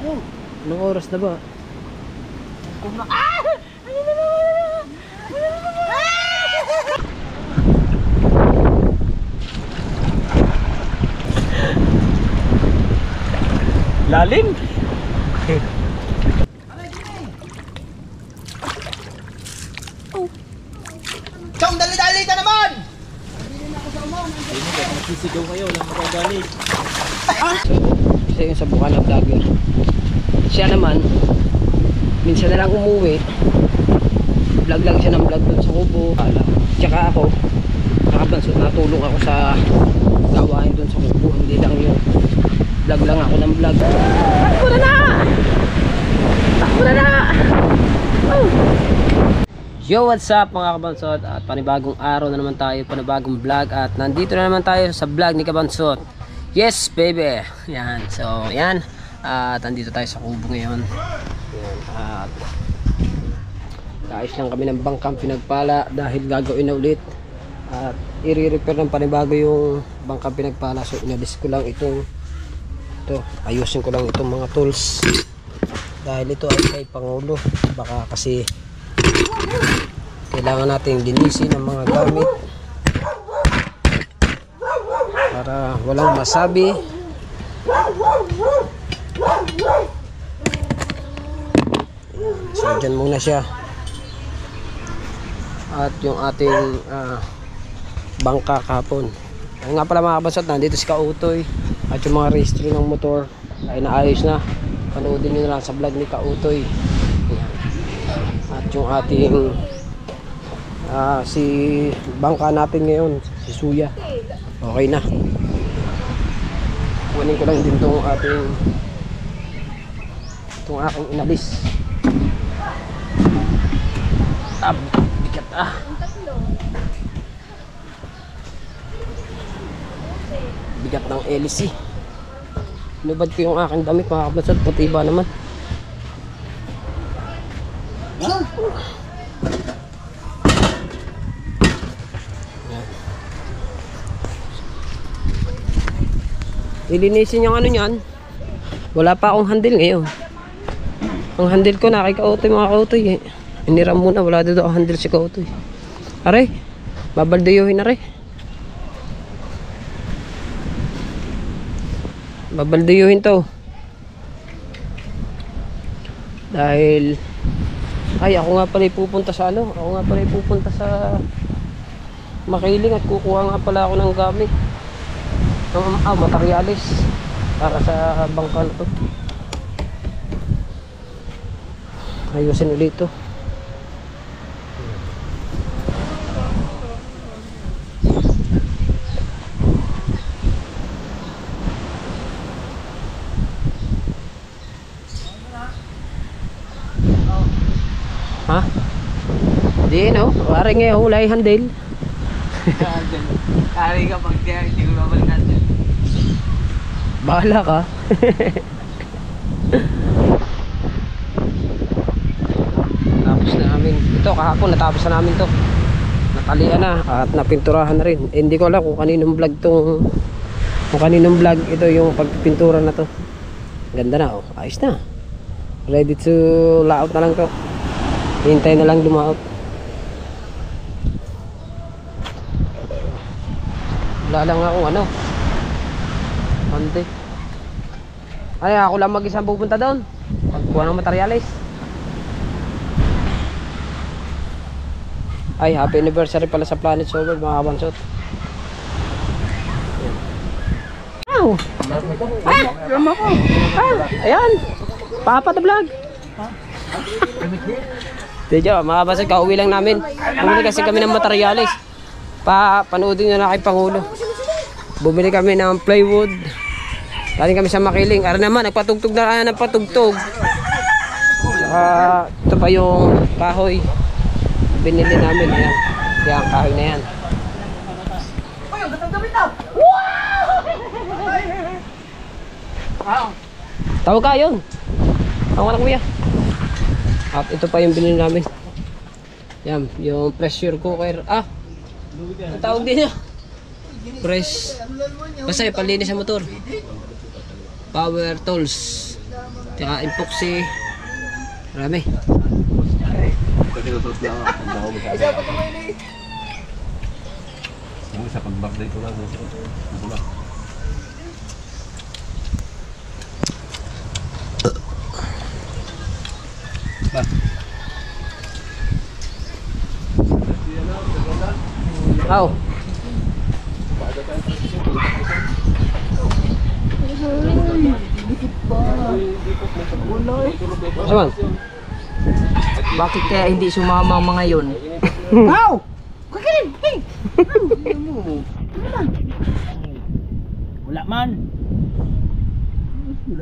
Anong oras na ba? Lalim! Chong, dali-dali ka naman! Sisigaw kayo, lang magagalit. Kasi yung sa Bukana vlogger, siya naman minsan na lang umuwi, vlog lang siya ng vlog doon sa Kubo. Tsaka ako natulong ako sa gawain doon sa Kubo, hindi lang yung vlog lang ako ng vlog. Takbo na na! Takbo na na! Oh! Yo, what's up mga kabansot? At panibagong araw na naman tayo, panibagong vlog. At nandito na naman tayo sa vlog ni Kabansot. Yes baby! Yan, so yan. At nandito tayo sa Kubo ngayon. Yan. At kaayos lang kami ng bangkang pinagpala dahil gagawin na ulit. At i-repair ng panibago yung bangkang pinagpala. So inalis ko lang ito, ayusin ko lang itong mga tools. Dahil ito ay kay Pangulo. Baka kasi kailangan nating linisin ang mga gamit para walang masabi. So dyan muna siya. At yung ating bangka kahapon, ayun nga pala mga kabansot, nandito si Kautoy. At yung mga registry ng motor ay naayos na. Panoodin nyo na lang sa vlog ni Kautoy. At yung ating si bangka natin ngayon, si Suya, okay na. Kunin ko lang din itong aking inalis. Bigat bigat ng LC. Inubad ko yung aking damit mga kabansot, puti ba naman. Ilinisin yung ano nyan. Wala pa akong handle ngayon. Ang handle ko na kay Kautoy mga Kautoy eh. Iniram muna, wala dito ang handle si Kautoy. Aray, babaldayuhin na rin. Babaldayuhin to. Dahil ako nga pala pupunta sa Makiling at kukuha nga pala ako ng gamit. Materialis para sa bangka na to. Ayusin ulit ito. Ha? Di no, pare nga hulay handle. Kari ka pag hindi ko babalikan dyan. Bahala ka. Tapos na namin ito kahapon, natapos na namin to. Natalian na at napinturahan na rin. Hindi ko alam kung kaninong vlog ito yung pagpintura na to. Ganda na oh, ayos na. Ready to layout na lang to. Hintay na lang lumaot. Wala lang ako konti. Ay, ako lang mag-isang pupunta doon. Pagkuha ng materialis. Ay, happy anniversary pala sa Planet Sober mga kabansot. Wow! Ayan! Papa the vlog! Diyo, mga kabansot, kauwi lang namin. Bumili kasi kami ng materialis. Panoodin nyo na kay Pangulo. Bumili kami ng plywood. Galing kami sa Makiling. Ara naman, nagpatugtog na ng patugtog. Saka ito pa yung kahoy. Binili namin. Ayan. Kaya ang kahoy na yan. Tawag ka yun. Tawag na kuya. At ito pa yung binili namin. Yan, yung pressure cooker. Ang tawag din niya. Basta yung panlinis sa motor. Power tools. Tsaka epoxy. Marami. Sa pag-backdate ko lang. Wala. Aw. Saman? Bakit kaya hindi sumama ang mga yun? Aw! Kakirin! Hey! Wala man.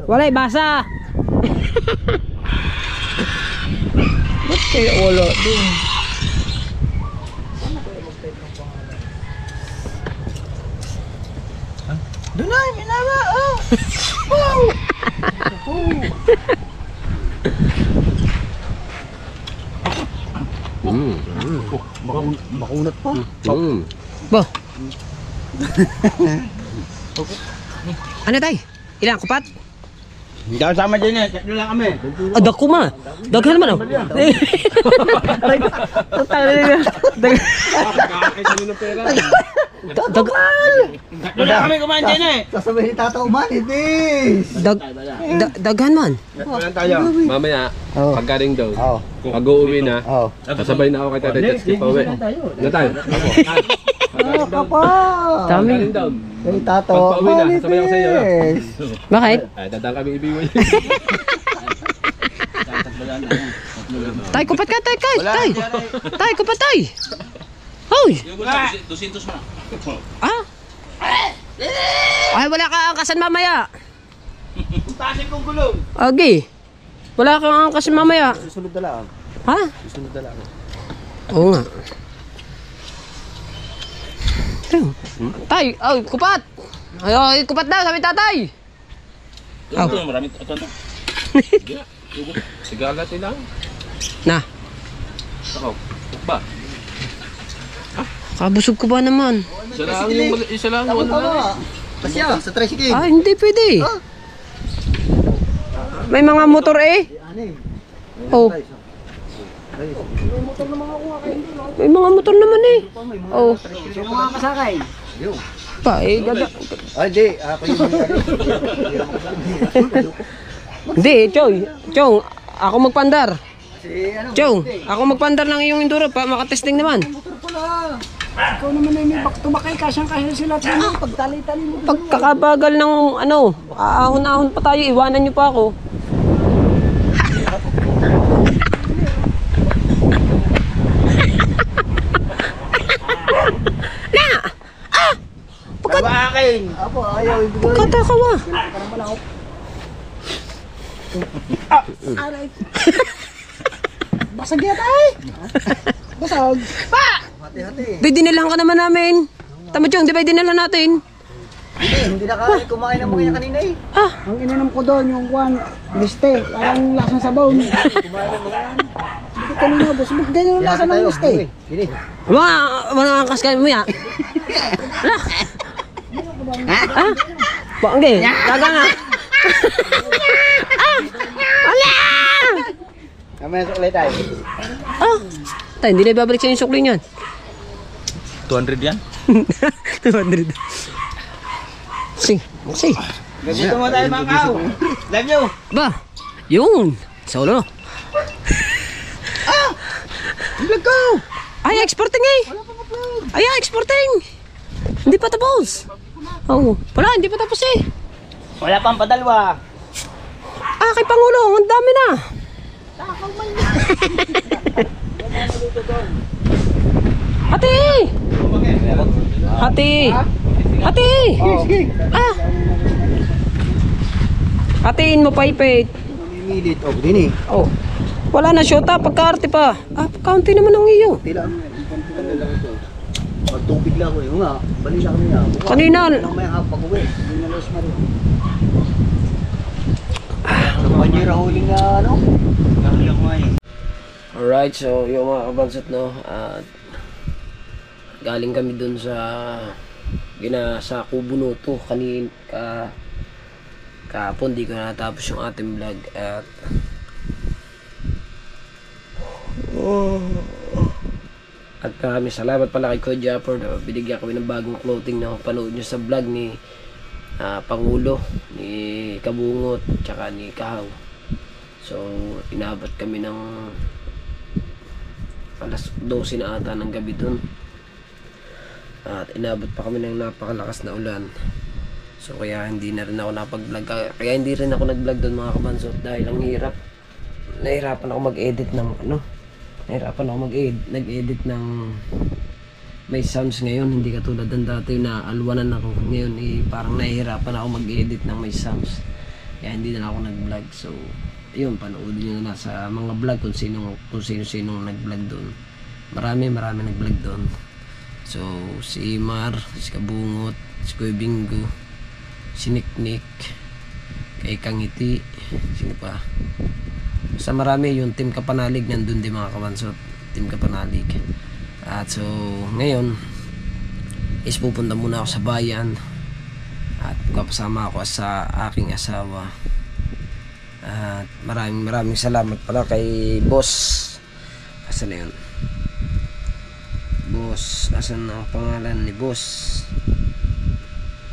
Walay basa. Ba't kaya wala din? Doon na, minawa! Oh! Wow! Makunat pa. Bo. Ano tay? Ilang kupat? Hindi ako sama dyan eh. Tatlo lang kami. Adak ko ma. Daghan man oh. Dag Tatlo lang kami kumain dyan eh. Sasabihin ni Tata Umanitis! daghan man. Walang tayo. Mamaya, Oo. pagkaring daw. Oo. Pag uuwi na, Oo. kasabay na ako kay Tatay Tetski pa uwi. Na tayo? Ah, kapa! Dami. Pagkaring daw. Kay Tata Pagpauwi na, sabay ako sa iyo. Umanitis! Bakit? Ay, dadang kami ibiwan. Tay kupat ka tay kay. Tay. Tay kupat tay. Hoy. Ah? Ay wala ka angkasan mamaya. Tasin kong gulong. Agi. Wala kang angkasan mamaya. Susunod na lang. Ha? Susunod na lang. Oo nga. Tay, ay, kupat! Ay, kupat daw, sabi tatay! Aw. Marami ito na. Sigala sila. Na, Ako, ba? kabusog ko ba naman? Isa lang, wala na. Pasya, sa tricycle. Ah, hindi pwede. May mga motor eh. Oh. May mga motor naman eh. Oh. Sino mga kasakay? Pa, eh, dada. Ay, di. Ako yung Hindi, Choy. Chong, ako magpandar. Si ano? Chong, ako magpandar ng iyong enduro pa, makatesting naman. Ikaw naman ay may tumakay kasyang-kasya sila at pagtali-tali mo. Pagkakabagal ng ano, ahon-ahon pa tayo, iwanan niyo pa ako. Na! Ah! Pagkabakin! Apo, ayaw ibigay. Pagkatakaw ah. Aray. Basag yan ay! Basag. Pa! Hati-hati. Bay, dinilahan ka naman namin. Tama Chong, di ba dinilahan natin? Hindi na kaya kumain ng mga yan kanina eh. Ah! Ang ininom ko doon, yung kwan, liste, parang lasang sabaw. Kumain ng mga yan. Hindi kanina, boss. Ganyan yung lasa ng liste. Hindi. Mga angkas kayo mo ya. Ala! Ah? Bangge, laga nga. Ah! Ala! Kamaya sa ulit tayo. Ah! Tayo, hindi na ibabalik sa yung sukli niyan. 200 yan? 200. Sing, sing. Dito mo tayo mga kao. Love you! Ba, yun. Solo. Vlog ko! Ay, exporting eh. Ay, exporting. Hindi pa tapos. Oo. Wala, hindi pa tapos eh. Wala pang padalwa. Ah, kay Pangulo, ang dami na. Hati! Hati! Hati! Ah! Hatiin mo pa ipit. Mimilit. Oh, din eh. Oh. Wala na syota, pagkaarte pa. Ah, kaunti naman ang iyo. Tila. Pagtubig lang ko eh. Nga, balila kami nga. Kanina. Nang may pag-uwi. Hindi na los mari. Sa panyera huling na ano? Karli ako nga eh. Alright, so yung mga kabansat no, at galing kami dun sa sa Kubunuto kahapon di ko natapos yung ating vlog at at maraming salamat pala kay Kuya Japper na binigyan kami ng bagong clothing na panood nyo sa vlog ni Pangulo, ni Kabungot, tsaka ni Kahaw. So inabot kami ng alas 12 na ata ng gabi dun at inabot pa kami ng napakalakas na ulan. So kaya hindi na rin ako napag-vlog, kaya hindi rin ako nag-vlog doon mga kabansot dahil ang hirap. Nahirapan ako mag-edit ng nag-edit ng may sounds ngayon, hindi katulad ng dati na alwanan ako. Ngayon parang nahihirapan ako mag-edit ng may sounds, kaya hindi na ako nag-vlog. So ayun, panoodin nyo na sa mga vlog kung sino nag-vlog doon. Marami nag-vlog doon. So si Mar, si Kabungot, si Kuya Bingo, si Niknik, kay Kangiti, sino pa? Sa marami yung Team Kapanalig nandun din mga kabansot, Team Kapanalig. At so ngayon is pupunta muna ako sa bayan at kapasama ako sa aking asawa. At maraming salamat pala kay Boss. Asan na yun? Boss, asan na ang pangalan ni Boss?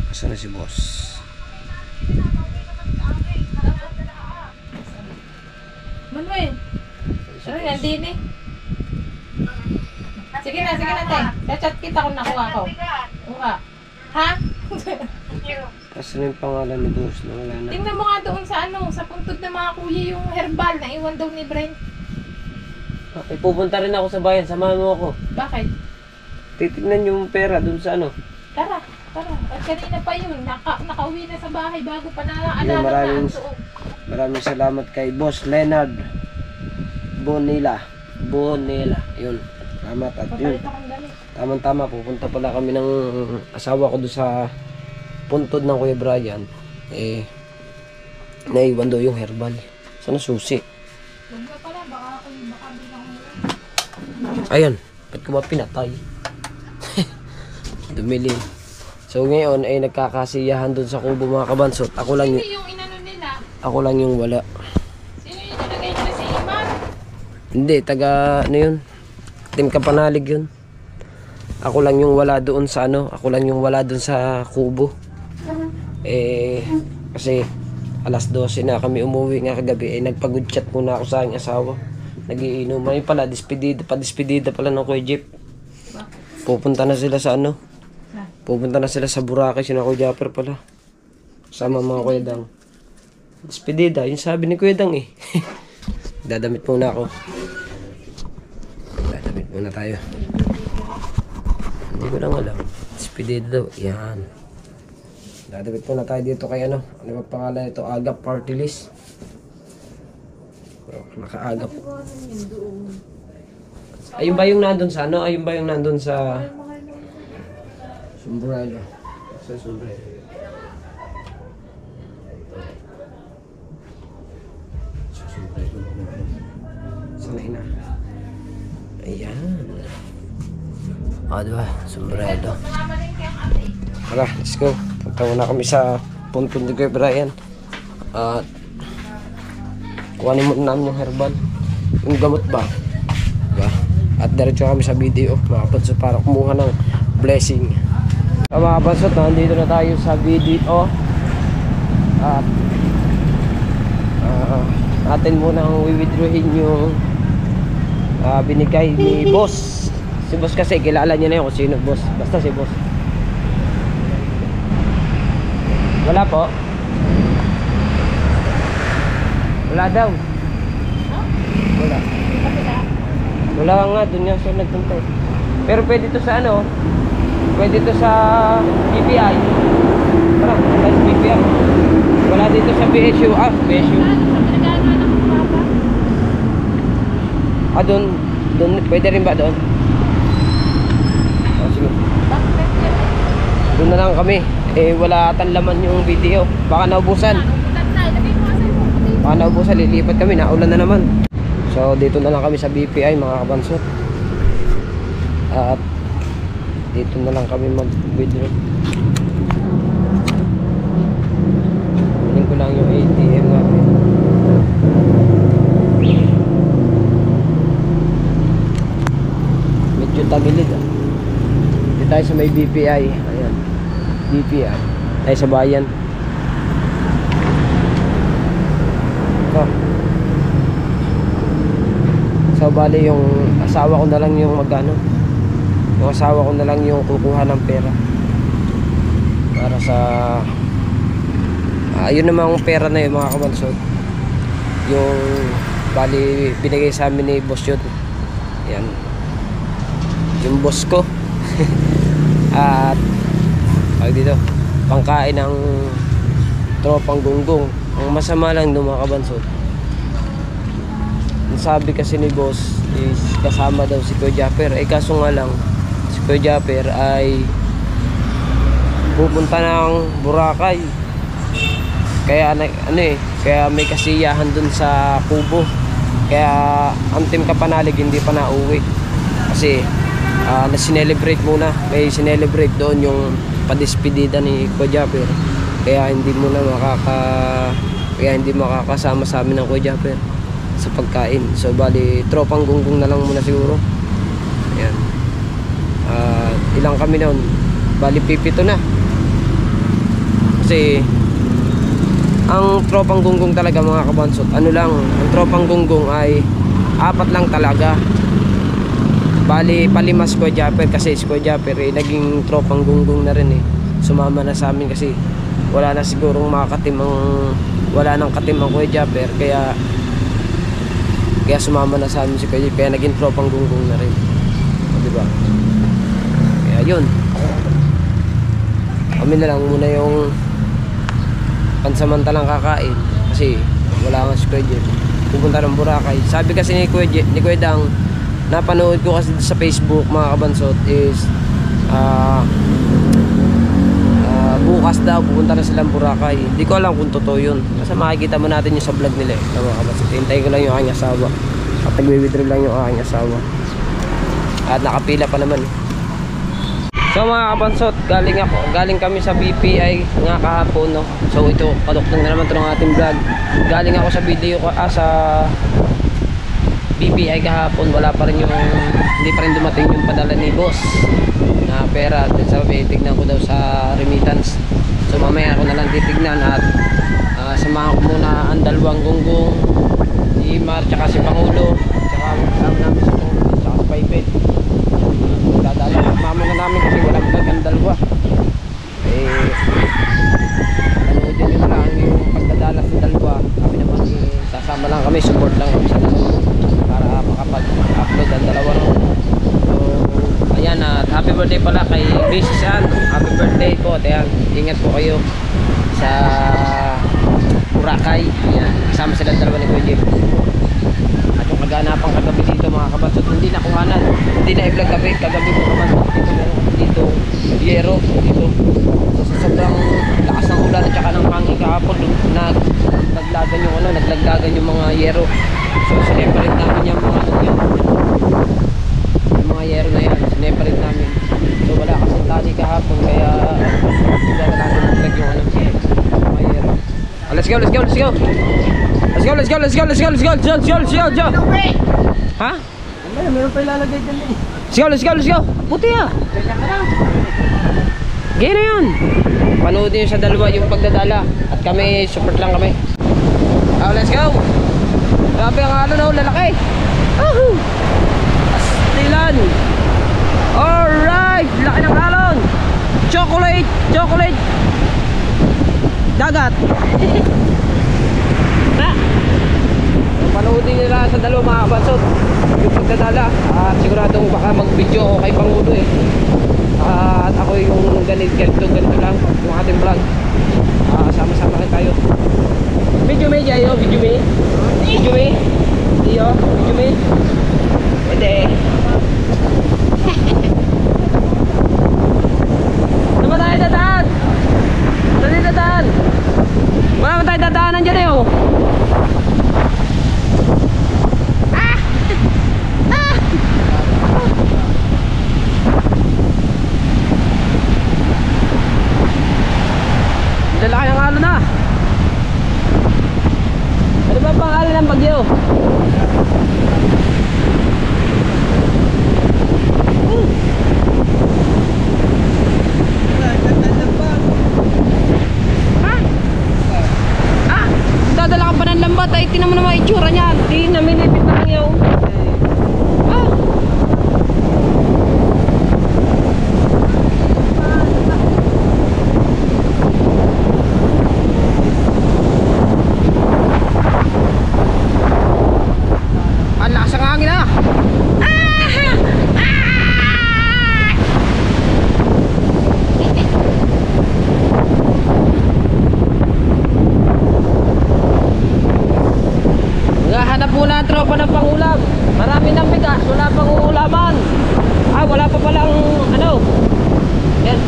Asan na si Boss? Manuel, ano yan, Dini? Sige na, te. Chat kita kung nakuha ko. Kuha. Ha? Asan na yung pangalan ni Boss? Wala na. Tingnan mo nga doon sa sa puntod ng mga kuya yung herbal na iwan daw ni Brent. Okay, pupunta rin ako sa bayan, samahan mo ako. Bakit? Titignan yung pera dun sa ano. Tara. At kanina pa yun, nakauwi na sa bahay bago pa Yun, naalala na. maraming salamat kay Boss Leonard Bonilla. Yun, salamat. At yun, Papalit akong damit. tama pupunta pala kami ng asawa ko doon sa puntod ng Kuya Brian. Naiwan daw yung herbal. Sana susi. Huwag ka pala, baka bilang mo. Ayun, ba't ko ba pinatay? Dumilim. So ngayon ay nagkakasiyahan doon sa kubo mga kabansot. Ako lang Sino yung inano nila? Ako lang yung wala. Sino yung nilagay nila si Iman? Hindi, taga ano yun? Team Kapanalig yun. Ako lang yung wala doon sa ako lang yung wala doon sa kubo. Kasi alas 12 na kami umuwi nga kagabi, nagpag-good chat muna ako sa aking asawa. Nagiinom. May pala, despedida pala ng Kuya Jeep. Pupunta na sila sa Pupunta na sila sa Boracay, sina Kuya Japper pala. Sama mga Kuya Dang. Despedida, yung sabi ni Kuya Dang Dadamit muna ako. Dadamit muna tayo. Hindi ko lang alam. Despedida daw. Yan. Dadamit muna tayo dito kay ano ba pangalan ito? Agap Party List. Naka-agap. Ayun ba yung nandun sa Ayun ba yung nandun sa Sombrero. Sa Sombrero. Sanay na. Ayan. Diba? Sombrero. Tara, let's go. Punta muna kami sa puntod ni Kuya Brian. At kuhanin muna namin yung herbal. Yung gamot ba? Diba? At diretso kami sa video. Mga kabansot para kumuha ng blessing. Mga kabansot, nandito na tayo sa video. At atin muna ang withdrawin yung binigay ni Boss. Si Boss kasi kilala niya na yun kung sino Boss. Basta si Boss. Wala po. Wala daw. Wala. Wala nga, dun nga siya nagpunta Pero pwede to sa pwede to sa BPI. Wala, sa BPI. Wala dito sa BSU. BSU. Doon, pwede rin ba doon? Sige. Doon na lang kami. Wala atan laman yung video. Baka naubusan. Baka naubusan, lilipat kami. Naulan na naman. So, dito na lang kami sa BPI mga kabansot. At dito na lang kami mag-withdraw. Kunin ko lang tayo sa may BPI. Ayan. BPI. Tayo sa bayan. Ito. So bali yung asawa ko na lang yung magano. Yung asawa ko na lang yung kukuha ng pera. Para sa yun namang pera na yun mga kabansod. Yung bali binigay sa amin ni boss yun. Ayan. Yung boss ko. At dito pangkain ng tropang gunggong. Ang masama lang ng mga kabansod, sabi kasi ni boss is kasama daw si Kuya Japper. Kaso nga lang si Kuya Japper ay pupunta ng Boracay. Kaya kaya may kasiyahan dun sa Kubo. Kaya ang Team Kapanalig hindi pa nauwi. Kasi na-celebrate muna. May sinelebrate doon yung padispedida ni Kuya Japper. Kaya hindi makakasama sa amin ng Kuya Japper sa pagkain. So bali tropang gunggong na lang muna siguro. Ayan. Ilang kami noon? Bali pipito na. Kasi ang tropang gunggong talaga mga kabansot, ang tropang gunggong ay 4 lang talaga. Bali palimas Kuya Japper kasi si Kuya Japper naging tropang gunggong na rin sumama na sa amin kasi wala na sigurong wala nang katim ang Kuya Japper. Kaya sumama na sa amin si Kuya, kaya naging tropang gunggong na rin. Diba? Kaya yun, kami na lang muna yung pansamantalang kakain kasi wala nga si Kuya pupunta ng Boracay. Sabi kasi ni Kuya Dang, napanood ko kasi sa Facebook mga kabansot is bukas daw pupunta na silang Boracay. Hindi ko alam kung totoo yun. Kasi makikita mo natin yung sa vlog nila mga kabansot. Hintayin ko lang yung aking asawa at nagwi-withdraw lang yung aking asawa at nakapila pa naman. So mga kabansot, galing kami sa BPI nga kahapon, no? So ito, paduktong na naman ito ng ating vlog. Galing ako sa sa BPI kahapon. Hindi pa rin dumating yung padala ni boss na pera. Sabi, tignan ko daw sa remittance. So mamaya ako na lang titignan at samahan ko muna ang dalawang gunggong, si Mar tsaka si Pangulo, tsaka kasama namin si Pangulo tsaka si Paipet. Dadala mama na namin kasi walang vlog ang dalawa. Panoodin nyo na lang yung pagdadala sa dalawa. Kami naman sasama lang kami, support lang kami sa dalawa para makapag-upload ang dalawa. So ayan, at happy birthday pala kay Mrs. Ann. Happy birthday po. Ayan, ingat po kayo sa Boracay. Ayan, kasama sila dalawa ni Kuya Jeff. At yung kaganapan kagabi dito mga kabansot, hindi nakuhanan, hindi na i-vlog kagabi po kabansot. Dito yero dito. So, sa sobrang lakas ng ulan at saka ng hangin kahapon, naglaglagan yung mga yero. So sineparate namin yung mga yero na yan, sineparate namin. So wala kasing tali kahapon, kaya hindi natin mag-vlog yung mga yero. Let's go. Ha? Meron pa ilalagay dyan Let's go. Puti Gaya na yun. Panoodin nyo sa dalawa yung pagdadala. At kami, support lang kami. Let's go. Grabe ang lalaki. Astilan. Alright, laki ng alon. Chocolate. Dagat. Panoodin nila sa dalawa mga kabansot yung pagdadala. At siguradong baka mag-video ako kay Pangulo at ako yung ganito lang yung ating vlog. Sama-sama rin tayo. Video me jayo, video me. Pwede. Ano ba tayo dadaan? Wala ba tayo dadaanan dyan Lalaki ang halo na. Ano ba pangalan ng bagyo? na po na tropa ng pangulam. Marami ng bigas, wala pang uulaman. Ah, wala pa palang ano. Yan.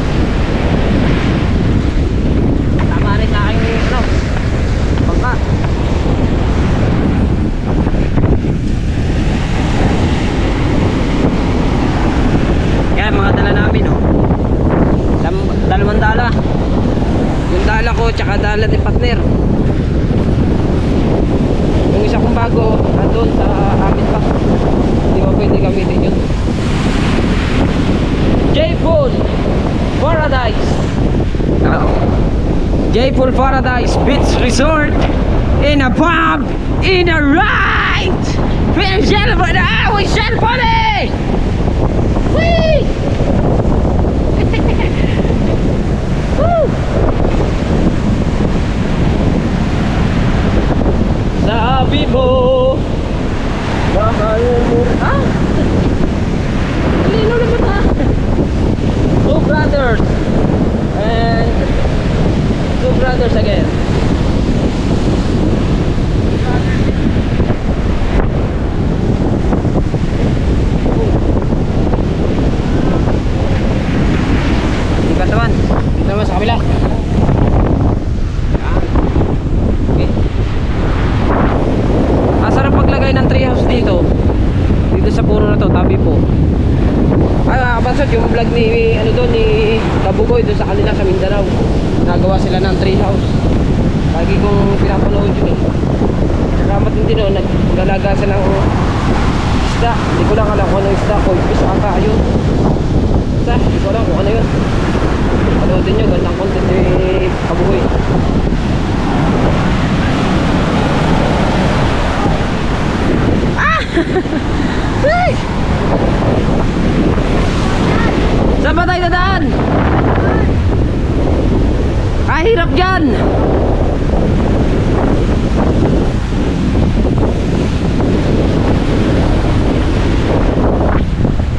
Tama rin sa aking ano. Bangka. Yan, mga dala namin, oh. Dalawang dala. Yung dala ko, tsaka dala ni partner. Yung isa kong bago, andun sa amin pa. Hindi ba pwede gamitin yun? J-Pool Paradise. J-Pool Paradise Beach Resort. In a pub, in a ride. We're celebrating. Ah, we celebrate. Whee! Woo! Sabi mo, mahal mo. Ha? Lino naman ha. Two brothers. And two brothers again. Dito naman. Dito naman sa kabila. Okay. Sarap paglagay ng treehouse dito. Dito sa puno na to, tabi po. Ay, kabansot, yung vlog ni ano doon ni Kabugoy doon sa kanila sa Mindanao. Nagawa sila ng treehouse. Lagi kong pinapanood yun eh. Saka matindi doon, nag-alaga sila ng isda. Hindi ko lang alam kung anong isda. Koipis ata yun. Basta, hindi ko alam kung ano yun. Panoodin nyo, gandang content ni Kabugoy. Hey! Saan ba tayo dadaan? Kahirap dyan!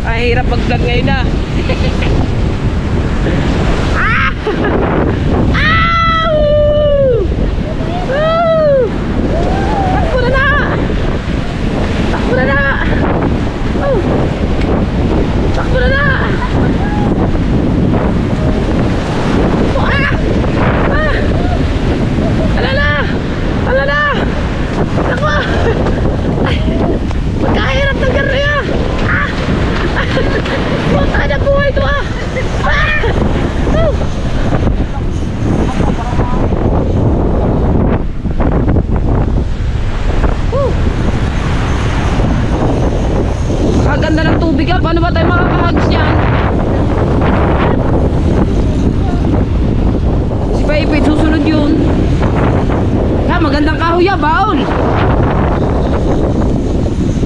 Kahirap mag-vlog ngayon na. Ah! Ow! Woo! Takbo na na! Takbo na na! Oh! Takbo na na! Oh, ah! Ah! Alala! Alala! Naku! Ay! Magkahirap ng garya! Ah! Punta na buhay ito ah! Ah! Oh! Ganda ng tubig ah. Paano ba tayo makakahags niyan? Si Paipit, susunod yun. Ah, magandang kahoy yan, baol.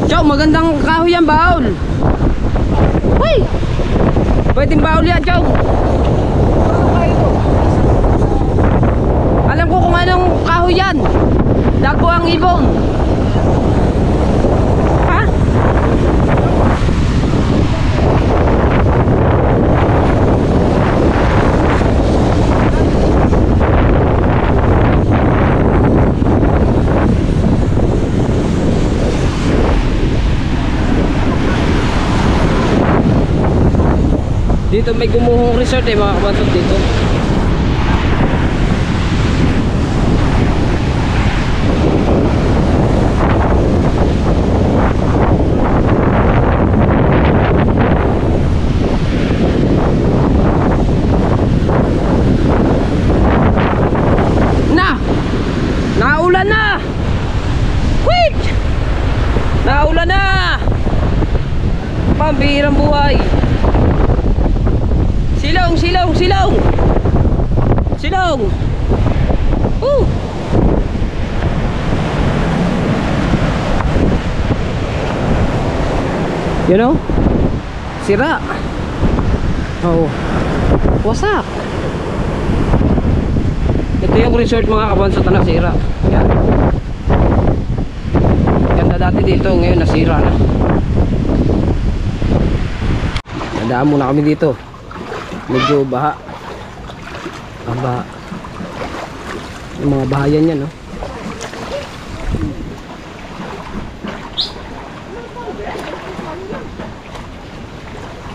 Chow, magandang kahoy yan, baol. Uy! Pwedeng baol yan, Chow. Alam ko kung anong kahoy yan. Dago ang ibon. Ha? Dito may gumuhong resort eh mga kabatot dito. Naulan na! Wait! Naulan na! Pambihirang buhay. Silong, silong, silong. Silong. You know? Sira. Oh. Wasak. Ito yung resort mga kabansot na nasira. Yan. Ganda dati dito, ngayon nasira na. Nadaan muna kami dito. Medyo baha. Ang baha. Yung mga bahayan yan, no?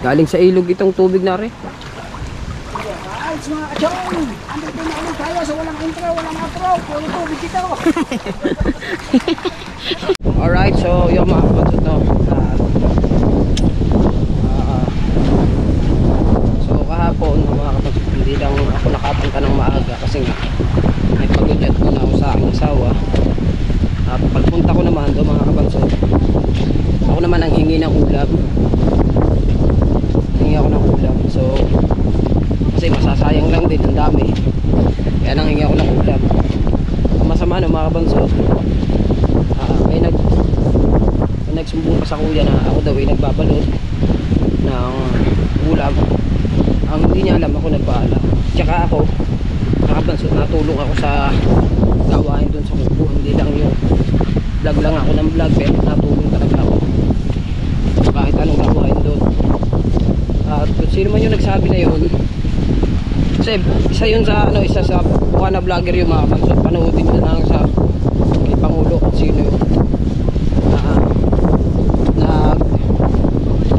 Galing sa ilog itong tubig na rin. Ay, mga kachong! Andito na ulit tayo sa walang intro, walang outro. Puro tubig dito. Alright, so yung mga kapansot, no? So kahapon, mga kapansot, hindi lang ako nakapunta ng maaga kasi nga may pag-udyat muna ako sa aking asawa. At pagpunta ko naman doon, mga kapansot, ako naman ang hingi ng ulam. Hingi ako ng ulam. So kasi masasayang lang din, ang dami. Kaya nang hingi ako ng ulam. Ang masama no, mga kapansot, may nagsumbong pa sa kuya na ako daw ay nagbabalot ng ulam. Ang hindi niya alam, ako nagpaalam. Tsaka ako, nakapansot, natulong ako sa gawain dun sa kubo. Hindi lang yung vlog lang ako ng vlog, pero natulong talaga ako kahit anong gawain dun. At sino man yung nagsabi na yun, kasi isa yun sa ano, isa sa buka na vlogger yung mga kapansot. Panoodin nyo lang sa kay Pangulo kung sino yun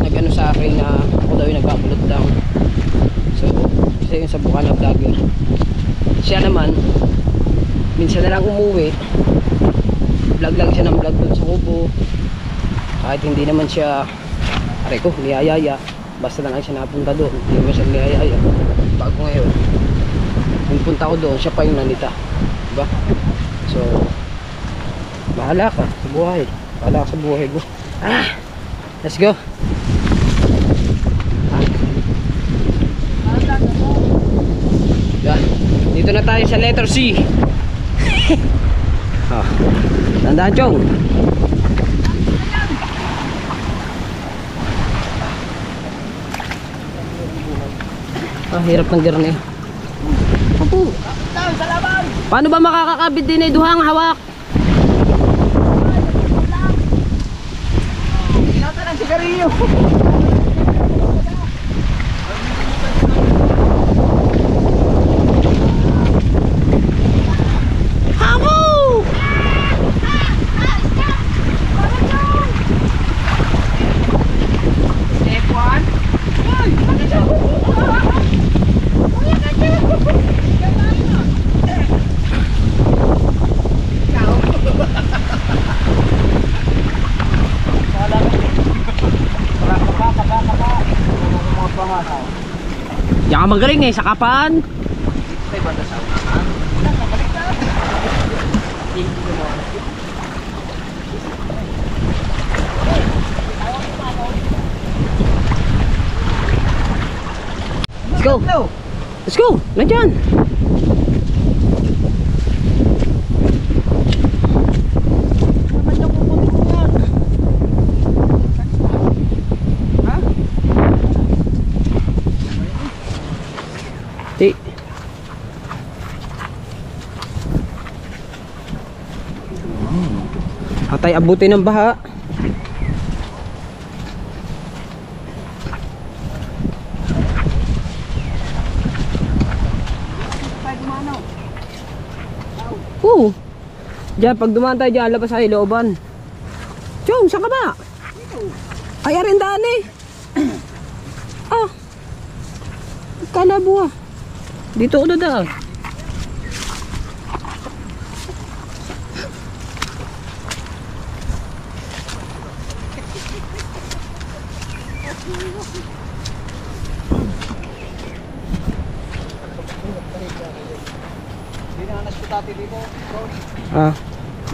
nag-ano sa akin na ako daw yung nagpapulot lang. So isa yun sa buka na vlogger. Siya naman minsan na lang umuwi, vlog lang siya ng vlog doon sa kubo, kahit hindi naman siya aray ko niyayaya, basta lang siya napunta doon, hindi naman siya niyayaya. Bago ngayon yung punta ko doon, siya pa yung nanita, diba? So bahala ka sa buhay, bahala ka sa buhay ko. Let's go. Dito na tayo sa letter C. Tandaan, Chong. Hirap ng garne. Opo. Paano ba makakakabit din ay duhang hawak? Hinata ng sigarilyo. Yan ka magaling eh, sa kapaan. Let's go. Let's go. Nandiyan. Atay abutin ng baha. Diyan, pag dumaan tayo dyan, labas ay looban. Chong, saan ka ba? Ay, arendaan eh. Kalabuha. Dito ako dadaan. Dinanas ko dati dito.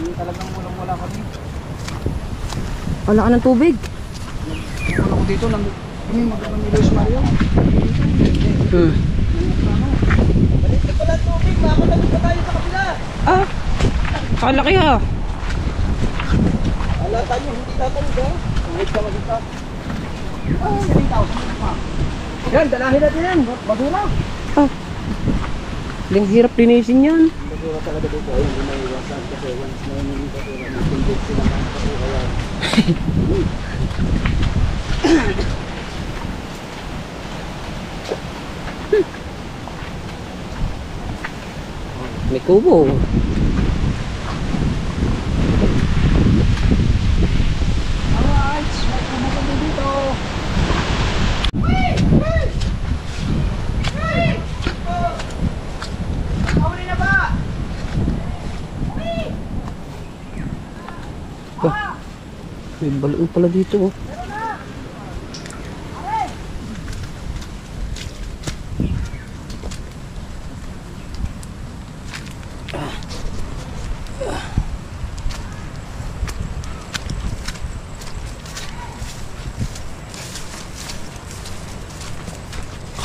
Hindi talagang mulang-mula kami. Wala ka ng tubig. Wala ko dito nang magkakaroon ni Luis Mario. Balik na pala tubig, makakatalit pa tayo sa kabila. Kalaki ha. Alata nyo, hindi tatalit ha. Huwag ka magita. 3,000 pa. Yan, dalahin natin yan. Basura. Ang hirap linisin yan. Basura talaga dito. Ay, hindi na iwasan kasi once na yung basura, matindit sila ng basura yan. May kubo. Alright, may kubo dito. May balon pala dito oh.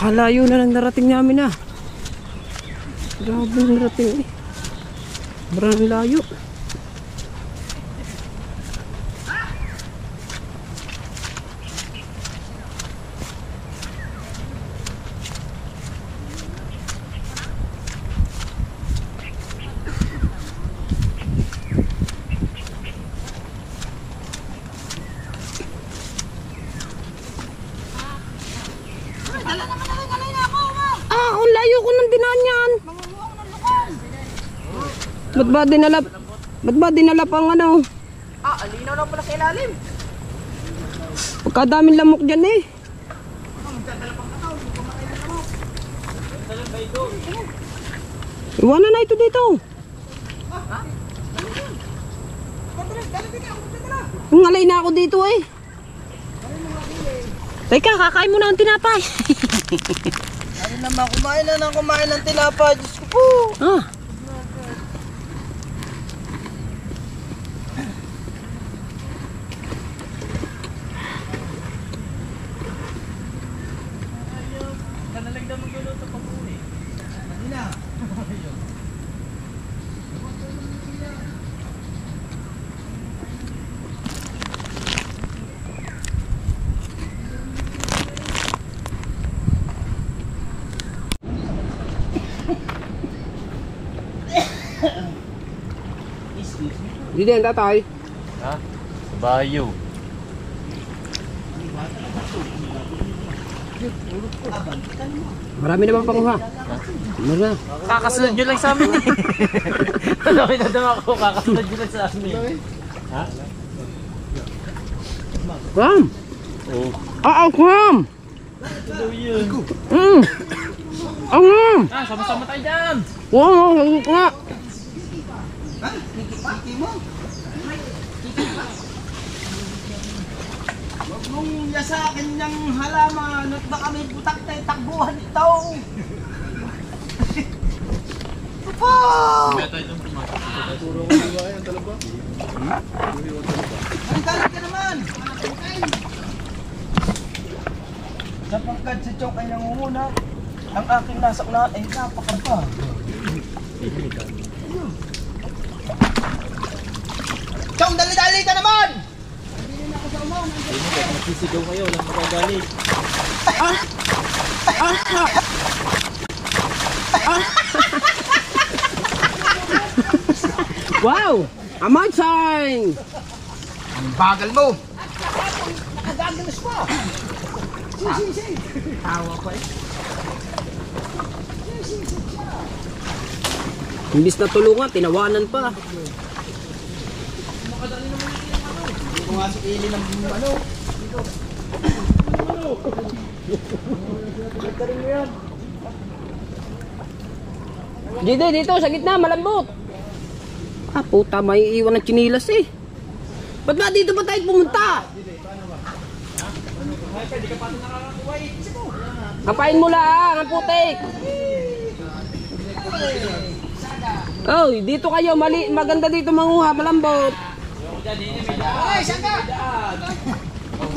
Kalayo na lang narating namin ah. Grabe narating eh. Maraming layo. Ang layo ko ng dinaan. Ba't ba dinala pang ano? Alinaw na pala sa ilalim. Pagkadaming lamok dyan eh. Iwanan na ito dito. Ngalay na ako dito eh. Teka, kakain mo na ang tinapay. Ano naman, kumain ng tinapay. Diyos ko po. Ah. Hindi din tatay. Ha? Sa bayo. Marami naman pang ha. Meron na. Kakasunod nyo lang sa amin eh. Alam na dama ko, kakasunod nyo lang sa amin. Ha? Ram! Oo. Ang ram! Ang ram! Sama-sama tayo dyan! Wow, ang nga! Huwag mong yasakin niyang halaman at baka may butak tayo takbuhan ito. Kaya tayo itong pumasok. Ang galit ka naman. Sapagkat sa chok ay nangunguna, ang aking nasa unahan ay napakaba. Chong, dali-dali ka naman! Magsisigaw kayo, lang magagalit. Wow! Amay sign! Ang bagal mo! Nakagagalas pa! Si. Tawa pa eh. Imbis na tulungan, tinawanan pa. Hindi ko nga sa ili ng ano. Dito, sa gitna, malambot. Ah, puta, may iwan ng chinilas eh. Ba't ba dito ba tayo pumunta? Kapain mo lang, ang putik. Oh, dito kayo, maganda dito manguha, malambot. Ay, saka!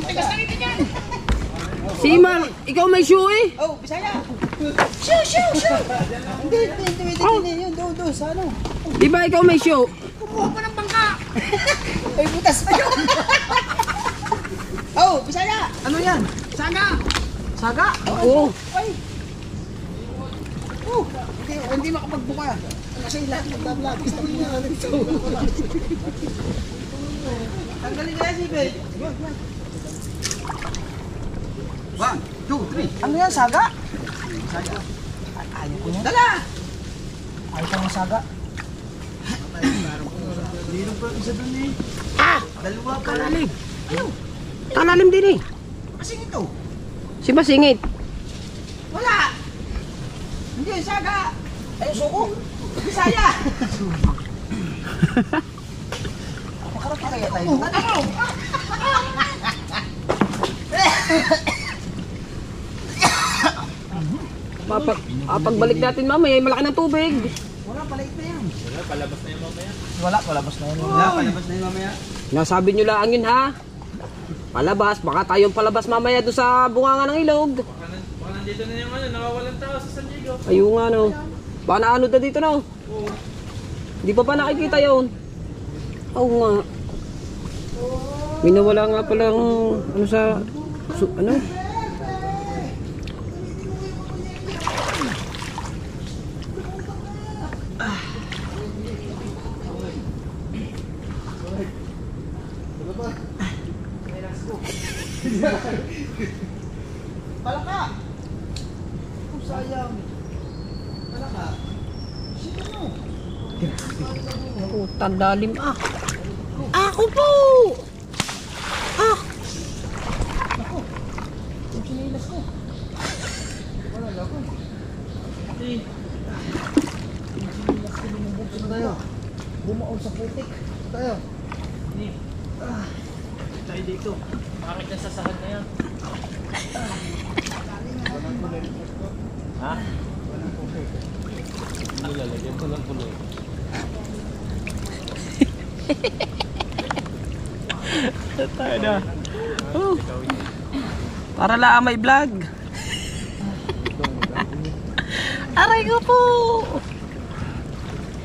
Tigas na rin yan! Simar, ikaw may shoe eh. Oh, Bisaya! Shoo! Hindi, yun, doon, sa ano? Di ba ikaw may shoe? Kumuha pa ng bangka! Ay, butas pa! Oh, Bisaya! Ano yan? Saga? Oo. Ay! Oh, hindi makapagbuka. Kasi lahat nagbablog. Tanggalin na yan, Sibe. 1, 2, 3. Ano yan, saga? Saga. Ayaw ko niya. Dala! Ayaw ko ng saga. Meron pa isa dun eh. Ah! Dalawa pa. Kalalim. Kalalim din eh. Kasing ito. Si Basingit. Wala! Hindi yung saga. Ay, suko. Bisaya. Makarap pa kaya tayo. Ano? Pagbalik natin mamaya, ay malaki ng tubig. Wala, palait na yan. Wala, palabas na yung mamaya. Wala, palabas na yun mamaya. Nasabi nyo lang yun ha. Palabas, baka tayong palabas mamaya doon sa bunganga ng ilog. Baka nandito na yung nawawalan tao sa San Diego. Ayun nga no. Baka naano na dito no. Oo. Di pa nakikita yun. Oo nga. May nawala nga palang ano sa ano? Palaka! Oh, sayang. Palaka. Sige mo. Putan lalim ah. Ako po! Ah! Yung sinilas ko. Wala lang ako. Yung sinilas ko, lumubog tayo. Bumaon sa putik. Tayo. Tayo dito. Bakit nasasahan na yan? Ha? Nilalagyan ko lang puloy. Tayo na. Oh. Para lang may vlog. Aray ko po!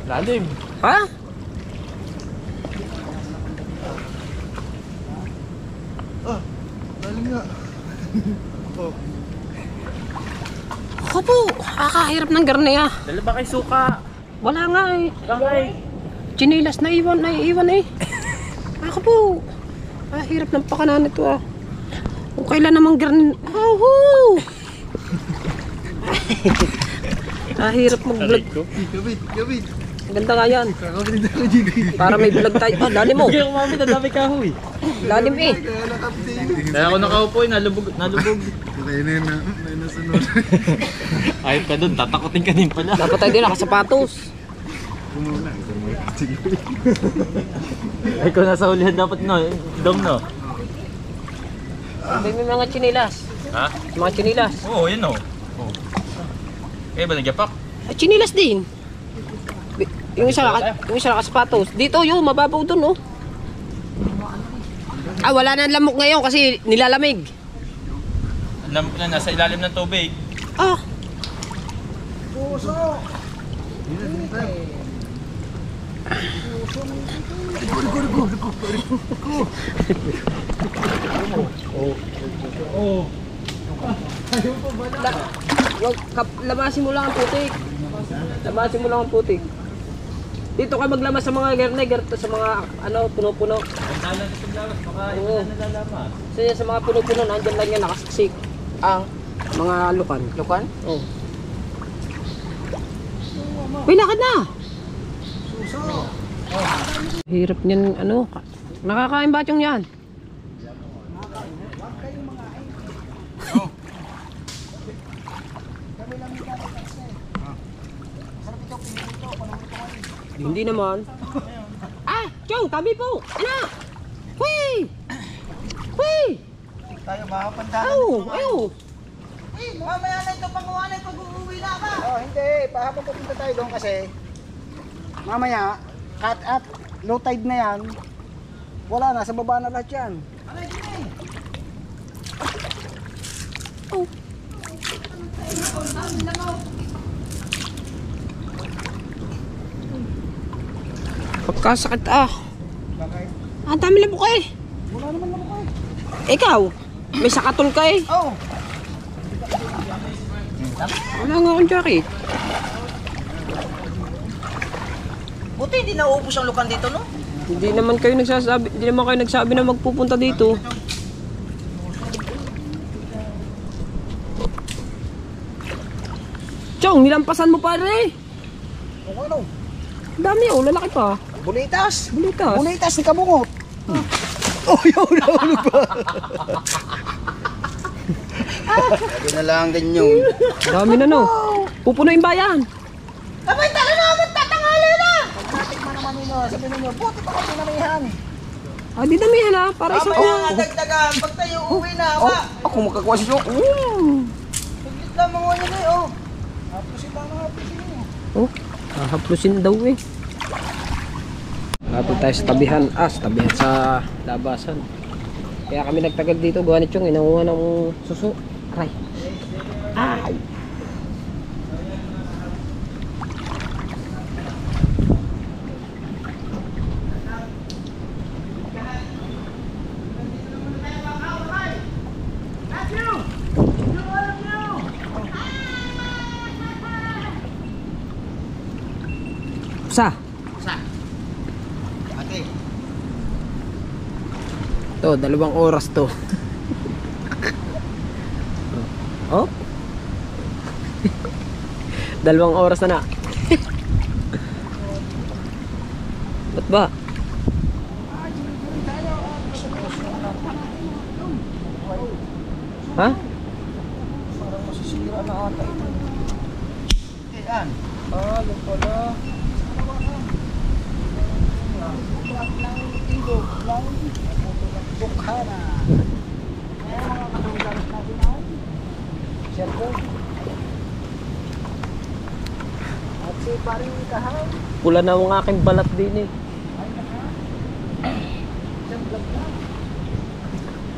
Lalim. Ha? Lalim nga. Ako po! Kakahirap ng garniya. Dala ba kay suka? Wala nga eh. Bakay. Chinilas na iwan eh. Ako po! Hirap ng pakanan ito ah. Kung kailan namang garnin... Ahoo! Hirap mag-vlog. Gabit. Ganda nga yan. Kakabit ako dito. Para may vlog tayo. Ah, lalim mo. Hindi ako mamit, ang dami kahoy. Lalim eh. Kaya nakapit. Kaya ako nakaupo nalubog. Okay na yun na. May nasunod. Ayop ka dun, tatakotin ka din pala. Dapat tayo din nakasapatos. Kumuna. Sige. Ay, kung nasa ulihan dapat no, dom no. May mga chinilas. Ha? Mga chinilas. Oo, yun o. Eh, ba nagyapak? Chinilas din. Yung isa nakasapatos. Dito yung mababaw dun oh. Wala na lamok ngayon kasi nilalamig. Alam ko na, nasa ilalim ng tubig. Ah, Puso. lamasin mo lang ang putik. Lamasin mo lang ang putik. Dito ka maglamas sa mga garnegar, sa mga ano, puno-puno. Ang dalan sa paglabas, baka ito Oo. na nalalaman. Kasi sa mga puno-puno, nandyan lang yan nakasiksik. Ang mga lukan. Lukan? Oo. Uy, lakad na! Hirap niyan, ano, nakakain ba yung yan? Hindi naman. Chong, kami po! Ano? Huy! Huy! Tayo makapantahan. Ayaw! Mamaya na ito panguhanan pag uuwi na ka. Oh, hindi. Habang pupunta tayo doon kasi mamaya, cut at low tide na yan. Wala na, sa baba na lahat yan. Aray, Jimmy! Oh. Pagkasakit Bakit? Ang dami lang po kayo. Wala naman lang ako Ikaw, may sakatol ka eh. Oh! Wala nga akong jacket. Buti hindi nauubos ang lukan dito, no? Hindi naman kayo nagsabi na magpupunta dito. Chong, nilampasan mo pare. Ano? Dami oh, lalaki pa. Bulitas! Bulitas. Bulitas ni Kabungot! Oh, yun na ano ba? Sabi na lang ganyan. Dami na no. Pupuno yung bayan. Abay, tala na! Magtatangali na! Pagkatik mo naman nyo, sabi ninyo, buti pa kayo pinamihan. Ah, di damihan na. Para isa Mamaya nga dagdagan. Pag tayo uwi na, ba? Ako makakuha siya. Saglit lang mga ano na oh. Oh, hahaplusin daw eh. Lapit tayo sa tabihan. Sa tabihan sa labasan. Kaya kami nagtagal dito. Gawa ni Chong, inakuha ng suso. Aray. Ay! Sa? Ate. To, 2 oras to. Oh? 2 oras na na. Ba't ba? Ha? Yan. Halo pala. Bukhara. Mga katunggan natin ay. Cellphone. At si paring kahaw. Pula na ang aking balat din eh.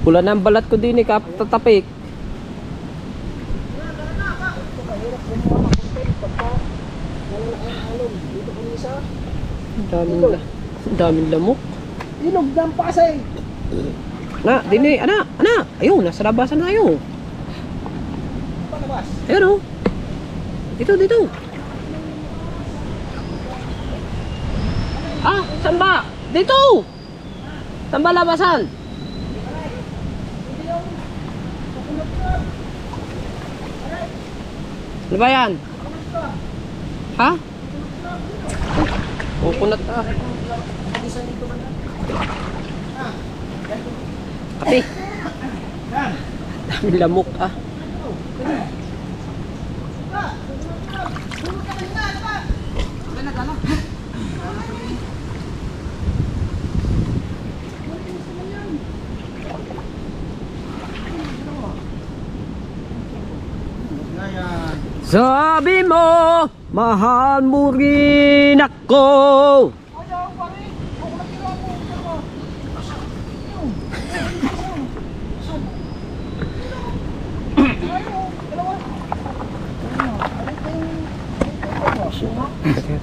Pula na ang balat ko din eh, tatapik. Mahirap gumawa ng content pagka nalalaki ang alon. Dito kami isa. Ang daming lamok. Ilog ng Pasay. Na, din eh, ana. Ayun, nasa labasan na tayo. Palabas. Ayun oh. Dito. Ah, saan ba? Dito! Saan ba labasan? Ano ba yan? Ha? Kukunat ah. Kape. Dami lamok ah. Sabi mo, mahal mo rin ako.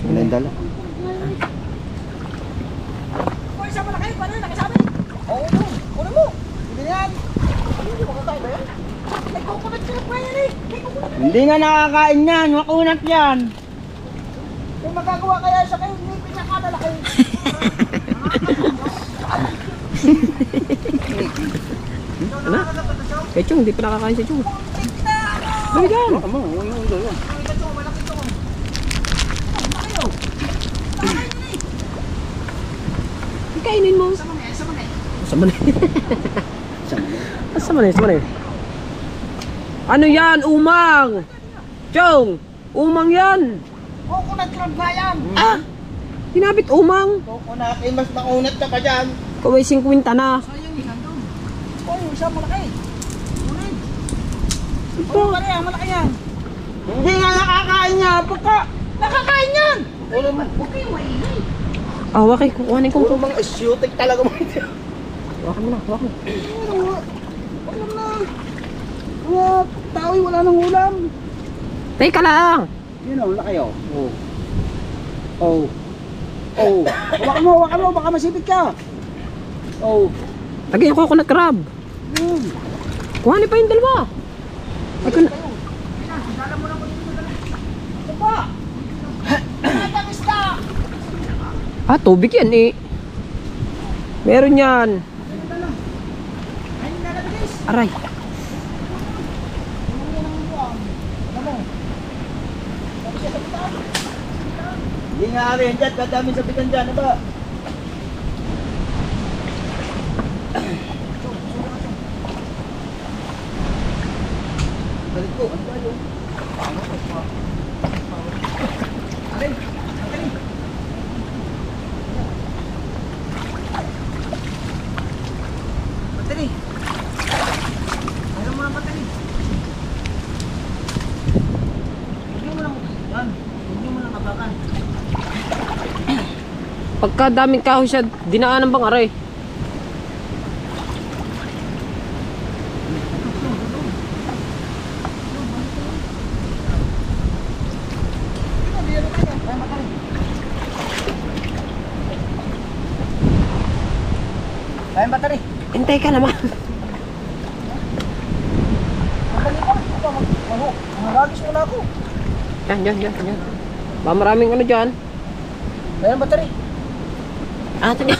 Nandala. Hoy, sama na kayo. Paano nakasabi? Oo, kunin mo. Hindi yan. Hindi makakain ba yan? May kukunat sila pa yan eh. Hindi nga nakakain yan. Makunat yan. Yung magagawa kaya sa kayo, hindi pinakamalaki. Ano? Kay Chong, hindi pa nakakain si Chong. Balik yan. Kainin mo. Sama na. Ano yan? Umang! Chong! Umang yan! Kukunat club nga yan. Ah! Hinabit umang! Kukunat. Mas makunat ka pa dyan. Kaway 50 na. Hoy, isa malaki. Kunin. Ito. Ano pa rin, malaki yan. Hindi nga nakakain niya. Pagka. Nakakain yan. Ah, wakay. Kukuhanin ko. Puro mga asyutik talaga mo. Wakan mo na. Wakan. Alam na. Mga tao wala nang ulam. Teka lang! Yun o, laki o. Oh. Hawakan mo, baka masipit ka. Oh. Lagay yung coconut crab. Kuhanin pa yung dalawa. Ay, Dala mo lang ko dito. Ito pa. Ang isda. ah, tubig yan eh. Meron yan. Ayun na nabilis. Aray. Hindi nga rin dyan. Kadami sa pitan dyan. Ano ba? Balik ko. Ano ba yun? battery. Ayaw mo ng battery. Hindi mo lang yan. Hindi mo lang abakan. Pagka daming kahoy siya, dinaanan bang aray? Ayaw battery. Hintay ka naman. Magagis mo na ako. Yan. Ba maraming ano dyan? Ayaw battery. Ah, ito na.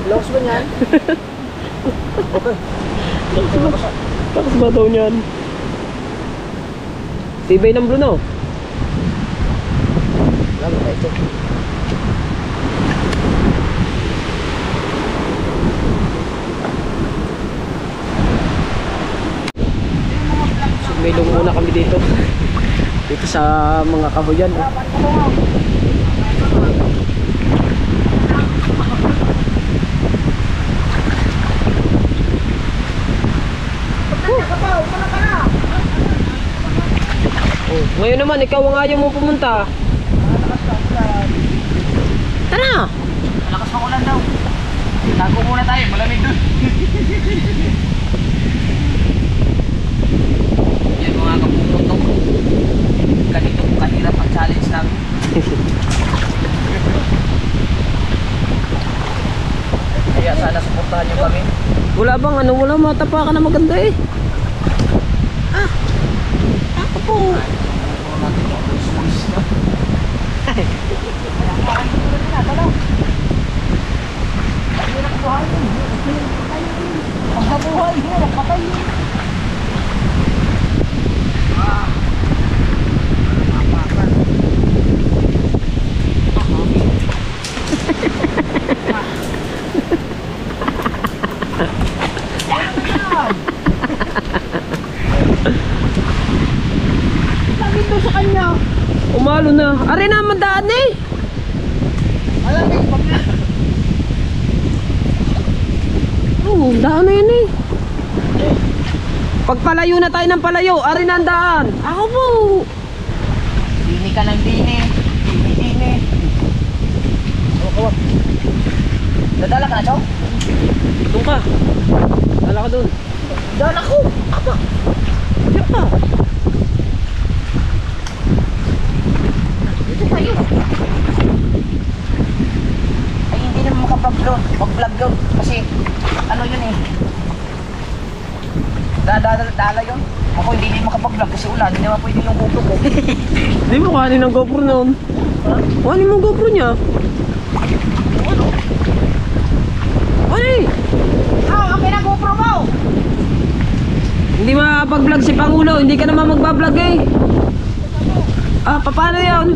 Laos ba niyan? Okay. Takas ba daw niyan? Tibay ng Bruno. Lalo na ito. Sumilong muna kami dito. Dito sa mga kahoyan. Oh, ngayon naman, ikaw ang ayaw mo pumunta. Tara! Malakas ang ulan daw. Tago muna tayo, malamig doon. Yan mga kapupuntok. Ganito kahirap ang challenge namin. Kaya sana suportahan nyo kami. Wala bang ano, wala matapakan na maganda eh. Ako po. Pagkabuhay mo, patay mo. Sabi ko sa kanya. Umalo na. Ari naman daan eh. Alam mo, pag Oo, daan na yan eh. Pagpalayo na tayo ng palayo, ari na ang daan. Ako po. Dini ka ng dini. Dini. Dadala ka na, Chow? Doon ka. Dala ka doon. Dala ko. Aba. Diyan ka. Dito tayo. Ay, hindi naman makapag-vlog. Mag-vlog yun. Kasi, ano yun eh. Dala yun. Ako hindi din makapag-vlog kasi ulan. Hindi naman pwede yung GoPro ko. Hindi mo kanin ng GoPro noon. Kanin mo GoPro niya. Ano? Ano eh? Okay na GoPro mo. Hindi makakapag-vlog si Pangulo. Hindi ka naman magbablog eh. Ah, paano yun?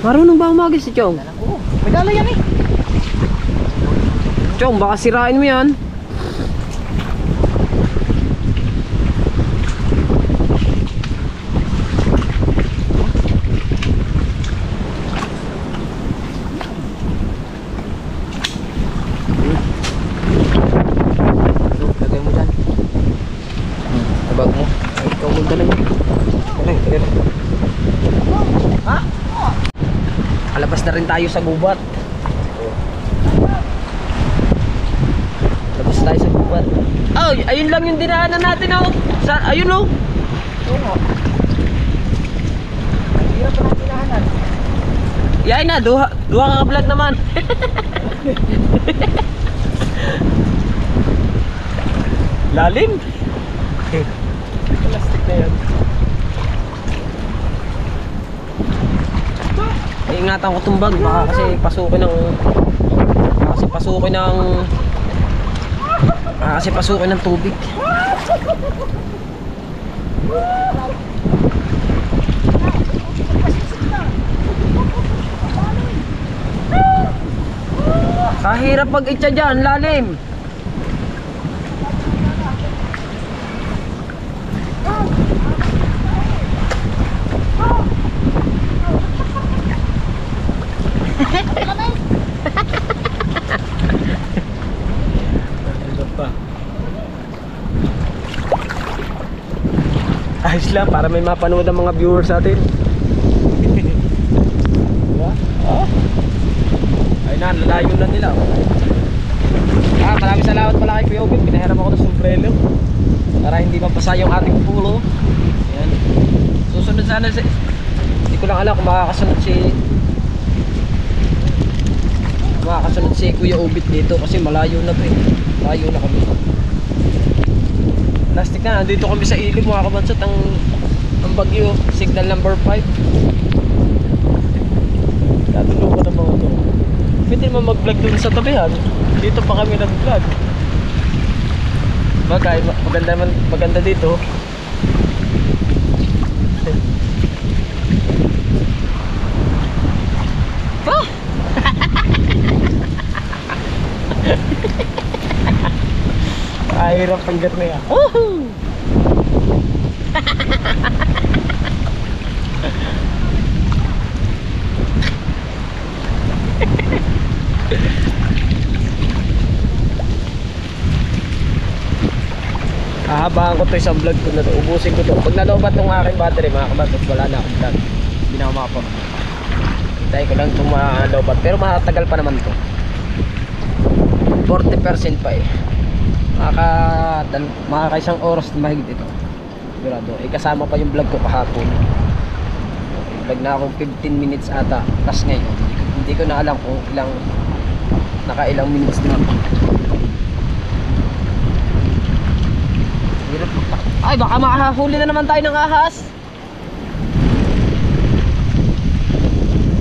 Marunong ba umagis si Chong? Oo. May dala yan eh. Chong, baka sirain mo yan. Lagay mo dyan. Tabag mo. Ay, ikaw magdala niya. Tara. Ha? Alabas na rin tayo sa gubat. Labas tayo sa gubat. Ay, ayun lang yung dinaanan natin oh. Ayun oh. Oo. Hirap pa natin hinahanan. Yay na, duha ka vlog naman. Lalim. Plastic na yan. Ingatan ko tumbag baka kasi pasukin ng tubig. Kahirap pag itsa dyan, lalim. Ayos lang, para may mapanood ang mga viewers natin. Diba? Oh. Ayun na, lalayo na nila. Maraming salamat pala kay Kuya Obit. Pinahiram ako ng sombrero para hindi mapasa yung ating pulo. Ayan. Susunod sana si... Hindi ko lang alam kung makakasunod si Kuya Obit dito kasi malayo na to eh. Malayo na kami. Plastic na, nandito kami sa ilog mga kabansot. Ang bagyo, signal number 5. Natulungan ng mga to. Pwede naman mag-vlog dun sa tabihan. Dito pa kami nag-vlog. Bagay, maganda dito. Ah! Hirap panggat na yan. Hahabaan ko to isang vlog ko na to. Ubusin ko to. Pag nalobat ng aking battery mga kabatot, wala na akong vlog. Hindi na ako makapag. Hintayin ko lang itong malobat. Pero matagal pa naman to. 40% pa eh. Makaka isang oras na mahigit ito. Sigurado. Eh kasama pa yung vlog ko kahapon. Vlog na akong 15 minutes ata. Tapos ngayon, hindi ko na alam kung nakailang minutes na ako. Ay, baka makahuli na naman tayo ng ahas.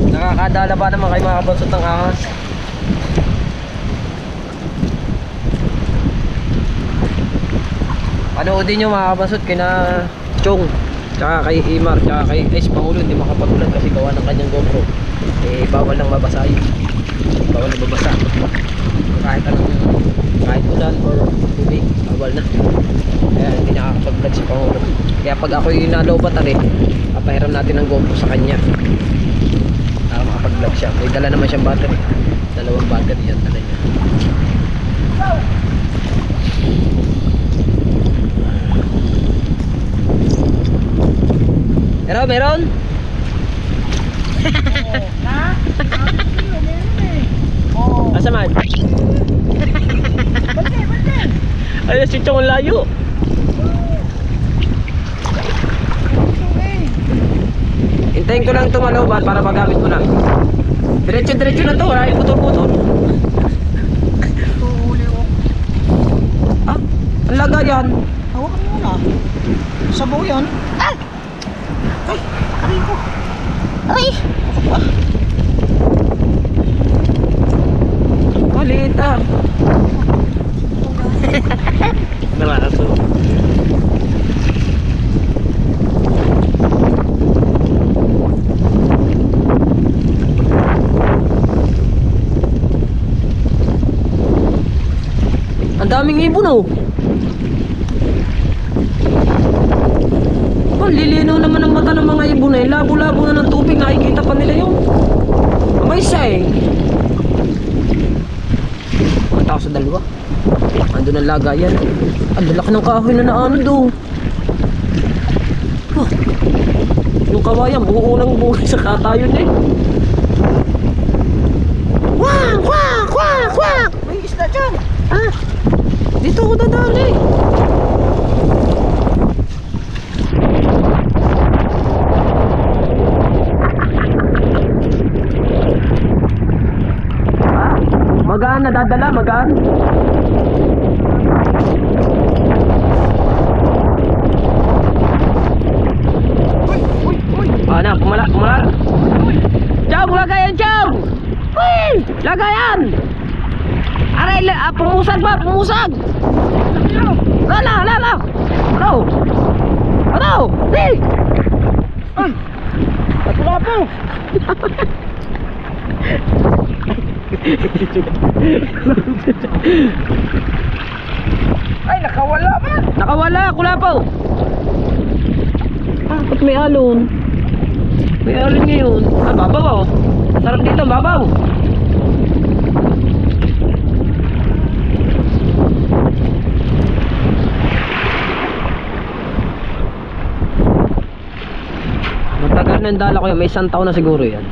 Nakakadala ba naman kayo mga kabansot ng ahas? Panoodin nyo mga kabansot kina Chong, tsaka kay Imar, tsaka kay Ace Pangulo. Hindi makapagulan kasi gawa ng kanyang GoPro. Eh, bawal lang mabasa yun. Bawal na mabasa. Kahit ulan or tubig, bawal na. Kaya hindi nakakapag-vlog si Pangulo. Kaya pag ako'y nalobat papahiram natin ng GoPro sa kanya para makapag-vlog siya. May dala naman siyang battery. 2 battery yan dala niya. Meron? Asa man? Ay, si Chong layo. Hintayin ko lang tumaloban para magamit mo na. Diretso na to, wala yung putol-putol. Ah, ang laga yan. Hawakan mo na. Sabaw yan. Ah! Ay, aray ko. Aray! Maliit ah. Nalaso. Ang daming ibon oh. Lilinaw naman ang mata ng mga ibon eh. Labo-labo na ng tubig, nakikita pa nila yun. May isa eh. Ang tao sa dalawa. Andun ang lagayan. Ang lalaki ng kahoy na naano doon. Oh. Yung kawayan, buo ng buo sa katayon eh. Wak! Wak! Wak! Wak! May isda dyan. Ah! Dito ako dadali. Magaan nadadala, magaan. Ano, kumala. Chong, lagayan, Chong! Uy! Lagayan! Aray, pumusag ba? Pumusag! Lala! Ano? Hey! Ay! Patula po! Ay, nakawala ba? Nakawala, kulapaw! Ah, ba't may alon? May alon ngayon. Ah, babaw oh. Sarap dito, babaw. paano yung dala ko yan? May isang taon na siguro yan.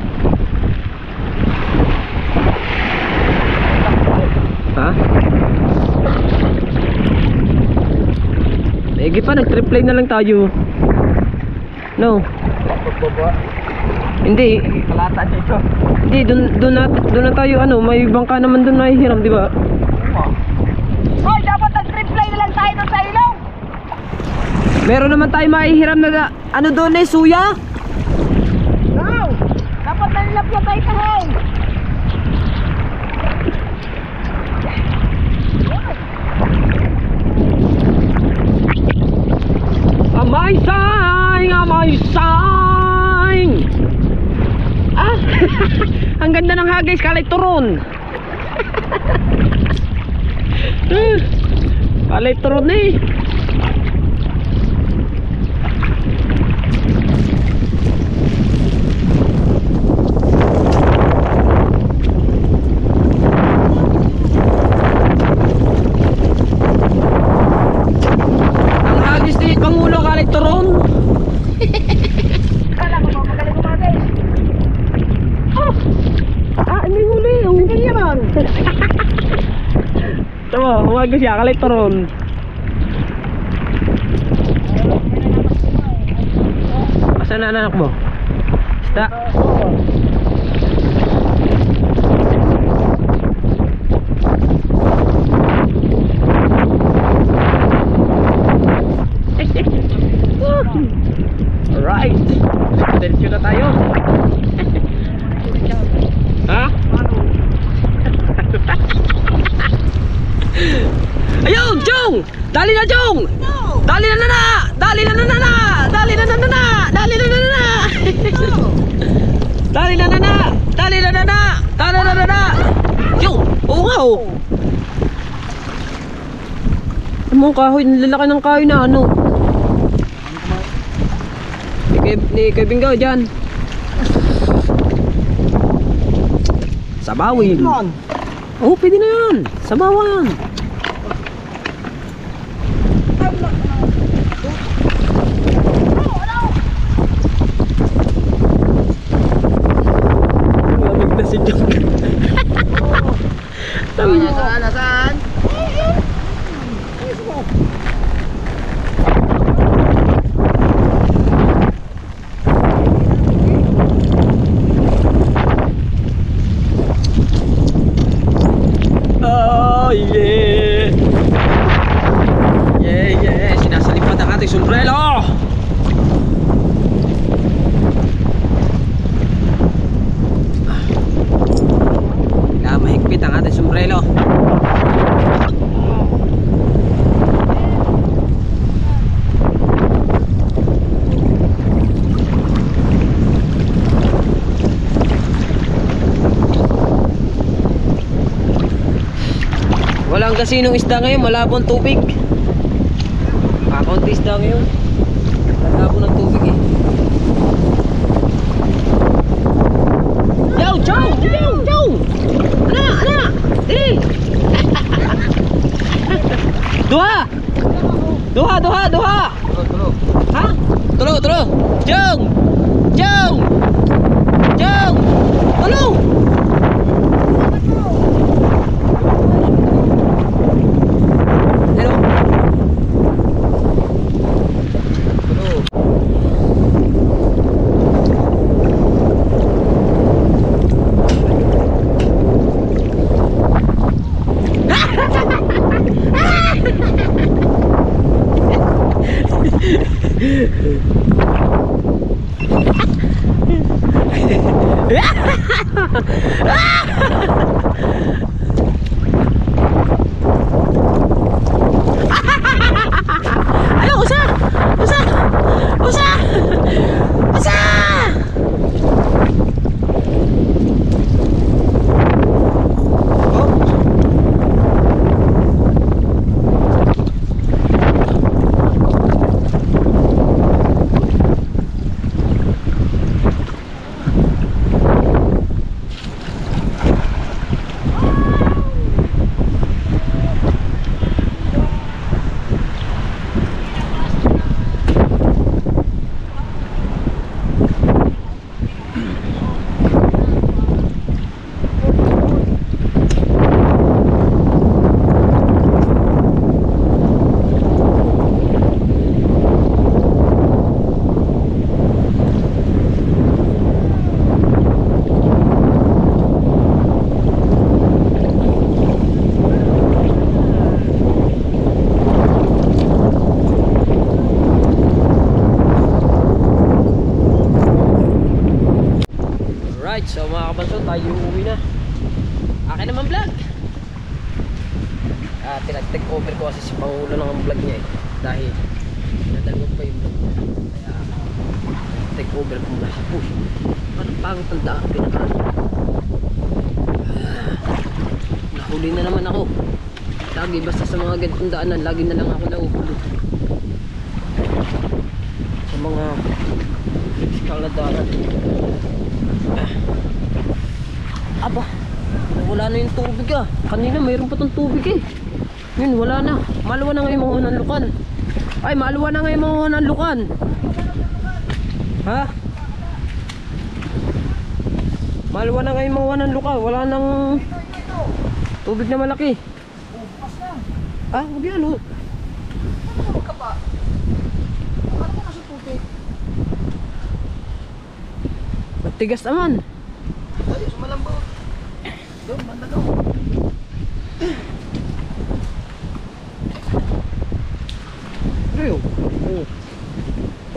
Ha? Egi pa, nag-triplay na lang tayo. No? Hindi. Kalata nito. Hindi, doon na tayo, ano, may bangka naman doon na hihiram, di ba? Hoy, dapat nag-replay na lang tayo doon sa ilong. Meron naman tayo mahihiram na, ano doon eh, suya? No! Dapat nalilapyo tayo kahong. Amay sign! Amay sign! Ah! Ang ganda ng hagis, kalay turon! Kalay turon eh! Ang hagis ni Pangulo, kalay turon! Kala ko ba magaling umagay? May huli! Ang huli naman! Tama, humagis siya, kalay turon! Asan na anak mo? Isda? Alright! Diretso na tayo! Ha? Ayun! Jong! Dali na, Jong! Dali na na! Dali na na na! Dali na na na! Dali na na na! Dali na na na! Dali na na na! Dali na na na! Jong! Oo nga oh! Ano ang kahoy? Nilalaki ng kahoy na ano? Ni Kevin Gaw dyan. Sabawin. Oo, pwede na yan. Sabawan. Lamig na si John. Nasaan? Oh yeah. Yeah. Sinasalipat ang ating sombrero. Mahigpit ang ating sombrero. Walang kasinong isda ngayon, malabo ang tubig. Kakaunti isda ngayon. Malabo ng tubig eh. Yo, Joe! Ana! Eh! Duha! Ha? Tulo! Jong! Tulong! Hello? Ayo, usa! tayo uuwi na. Akin naman vlog. Tinag-take over ko kasi si Pangulo ng vlog niya eh. Dahil nadalawag pa yung vlog niya. Kaya take over ko muna. Uy, parang pangit ang daan pinaka. Nahuli na naman ako. Lagi basta sa mga ganitong daanan, lagi na lang ako nauhuli. Sa mga physical na daanan. Aba, wala na yung tubig ah. Kanina mayroon pa tong tubig eh. Yun, wala na. Maluwa na ngayon mga unang lukan. Ay, maluwa na ngayon mga unang lukan. Ha? Maluwa na ngayon mga unang lukan. Wala nang tubig na malaki. Ah, huwag yan oh. Ano ka pa? Ano ka nasa tubig? Matigas naman. Dali, sumalambot. Doon, banda daw. Real. Oh.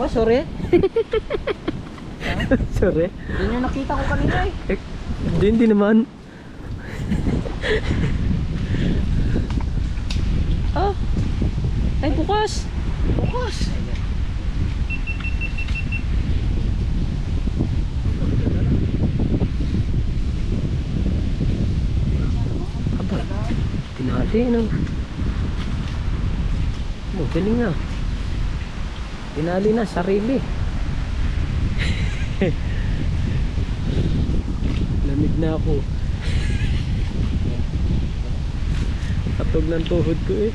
Ba, sorry. Sorry. Yun yung nakita ko kanina eh. Hindi naman. Ah. Ay, bukas. Bukas. Aba, tinali no. Oh, galing nga. Tinali na, sarili. Lamig na ako. Katog ng tuhod ko eh.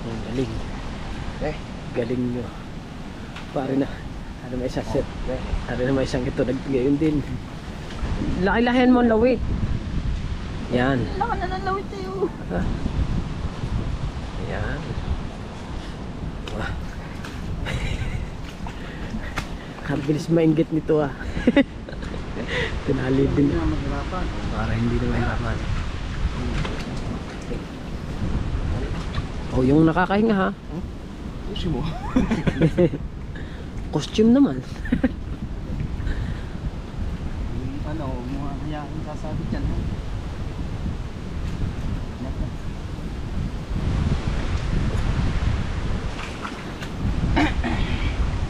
Ang galing. Galing nyo. Pare na. Ano may isang set. Ano na may isang ito. Gayon din. Laki-lakihan mo ang lawit. Yan. Laka na ng lawit tayo. Yan. Wah. Ang bilis mainggit nito ah. Tinali din. Hindi na maghirapan. Para hindi na mahirapan. Oh, yung nakakahinga ha. Pusi mo. Costume naman. Ano, mga hayaan sasabi dyan.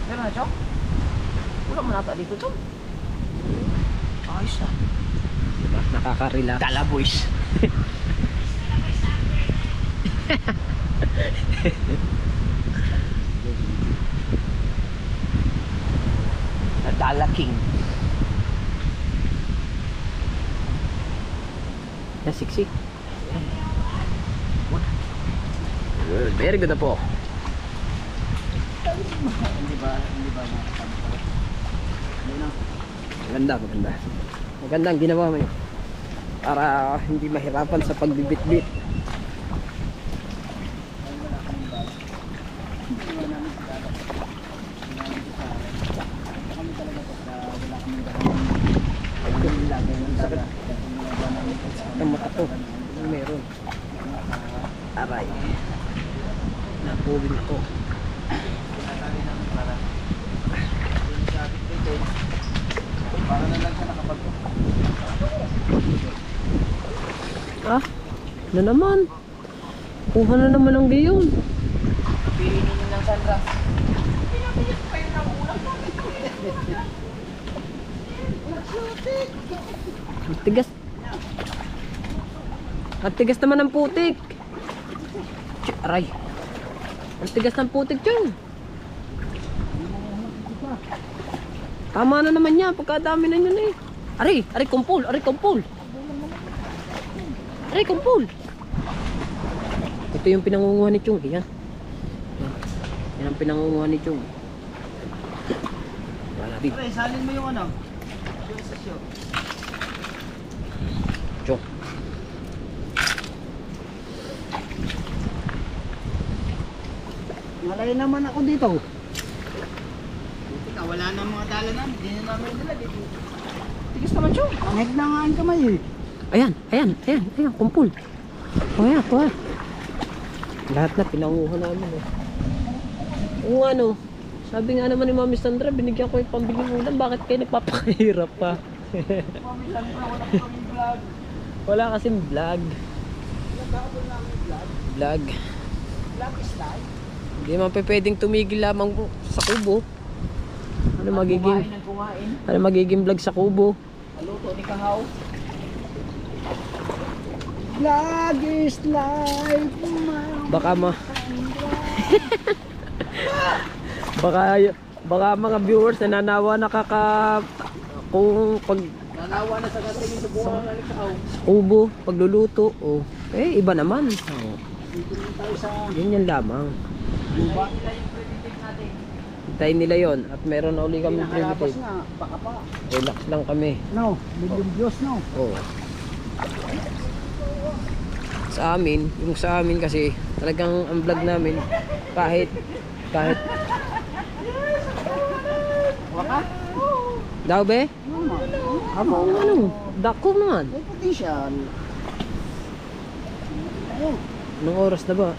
Meron na, Chok? Wala mo nata dito, Chok. Ayos na. Diba? Nakaka-relax. Dala boys. Dala King. Siksik. Good. Very good na po. Hindi ba nakakabot? Maganda, maganda. Maganda ang ginawa mo yun. Para hindi mahirapan sa pagbibit-bit. Ang mata ko. Meron. Aray. Napuwin ako. Para na lang siya nakapagpo. Ah, na naman. Kuha na naman ang gayon. Piliin ninyo ng Sandra. Ang tigas. Ang tigas naman ng putik. Aray. Ang tigas ng putik dyan. Tama na naman niya. Pagkadami na yun eh. Aray, aray kumpul, aray kumpul. Aray kumpul. Ito yung pinangunguhan ni Chung. Yan. Yan ang pinangunguhan ni Chung. Wala din. Pre, salin mo yung ano. Yung sasyo. Chung. Malay naman ako dito. Tika, wala na mga dala namin. Hindi na namin dala dito. Tigas naman, Chok. Panghig na nga ang kamay eh. Ayan, ayan, ayan, ayan, kumpul. O yan, ito ah. Lahat na pinanguhan namin eh. Oo nga no. Sabi nga naman ni Mami Sandra, binigyan ko yung pambiling ulam. Bakit kayo nagpapakahirap pa? Mami Sandra, wala pa kaming vlog. Wala kasing vlog. Nagkakabol namin vlog. Vlog. Vlog is live. Hindi man pa pwedeng tumigil lamang sa kubo. Ano magiging Kumain. ano magiging vlog sa kubo? Luto ni Kahaw. Vlog is live. Baka mga viewers nananawa kung pag Nanawa na sa katingin sa buwan ng Kahaw. kubo, pagluluto, iba naman. Dito naman tayo sa Yun lamang. lupa. Hintayin nila yon at meron na uli kami Nakalabas primitive. nga, baka pa. Relax lang kami. No, million views no. Oo. Yung sa amin kasi talagang ang vlog namin kahit Waka? daw be? Amo. Ano? Dako naman. May potential. Ayun. Anong oras na ba?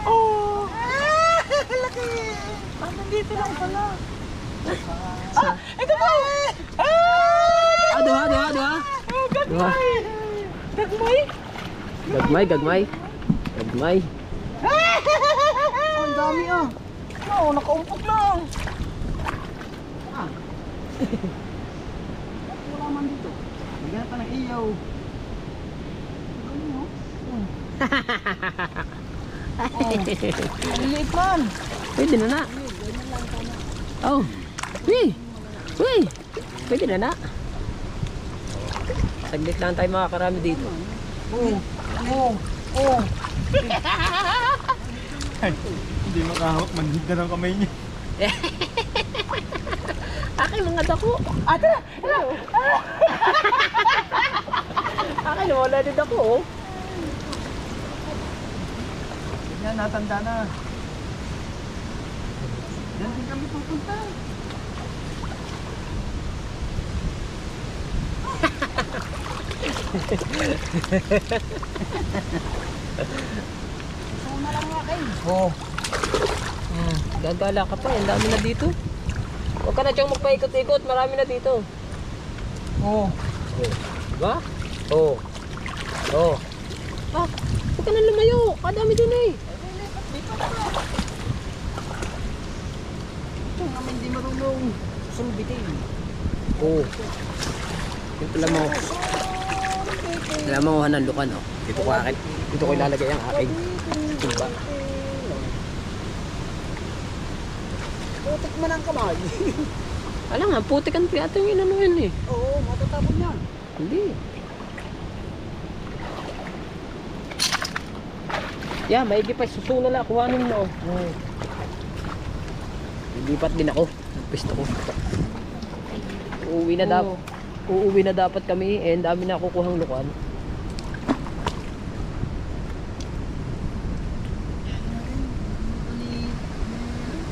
Oh! Laki! Nandito lang pala. Ito po! Duha. Gagmay. Ang dami ah. Oo, nakaumpok lang. Wala man dito. Bigyan pa ng iyaw. Ano? Ang liit man. Pwede na na. Oh. Uy. Pwede na na. Saglit lang tayo makakarami dito. Hindi makahawak, manhid na ng kamay niya. Akin mga dako. Akin wala din ako. Oh. Yan, natanda na. Diyan din kami pupunta. Gagala ka pa, ang dami na dito. Huwag ka na siyang magpaikot-ikot, marami na dito. Diba? Huwag ka na lumayo, kadami din eh. Ito naman hindi marunong sumbitin. Ito lang mo. Alam mo, hananlukan oh. Dito ko ilalagay ang aking tuba. Putik man ang kamay. Alam nga, putik ang piyato yung inano yun eh. Oo, matatapon yan. Hindi. Yeah, maigi pa susunod na kuhanin mo. Lipat din ako. Pwesto ko. Uuwi na dapat kami and dami na kukuhang lukan.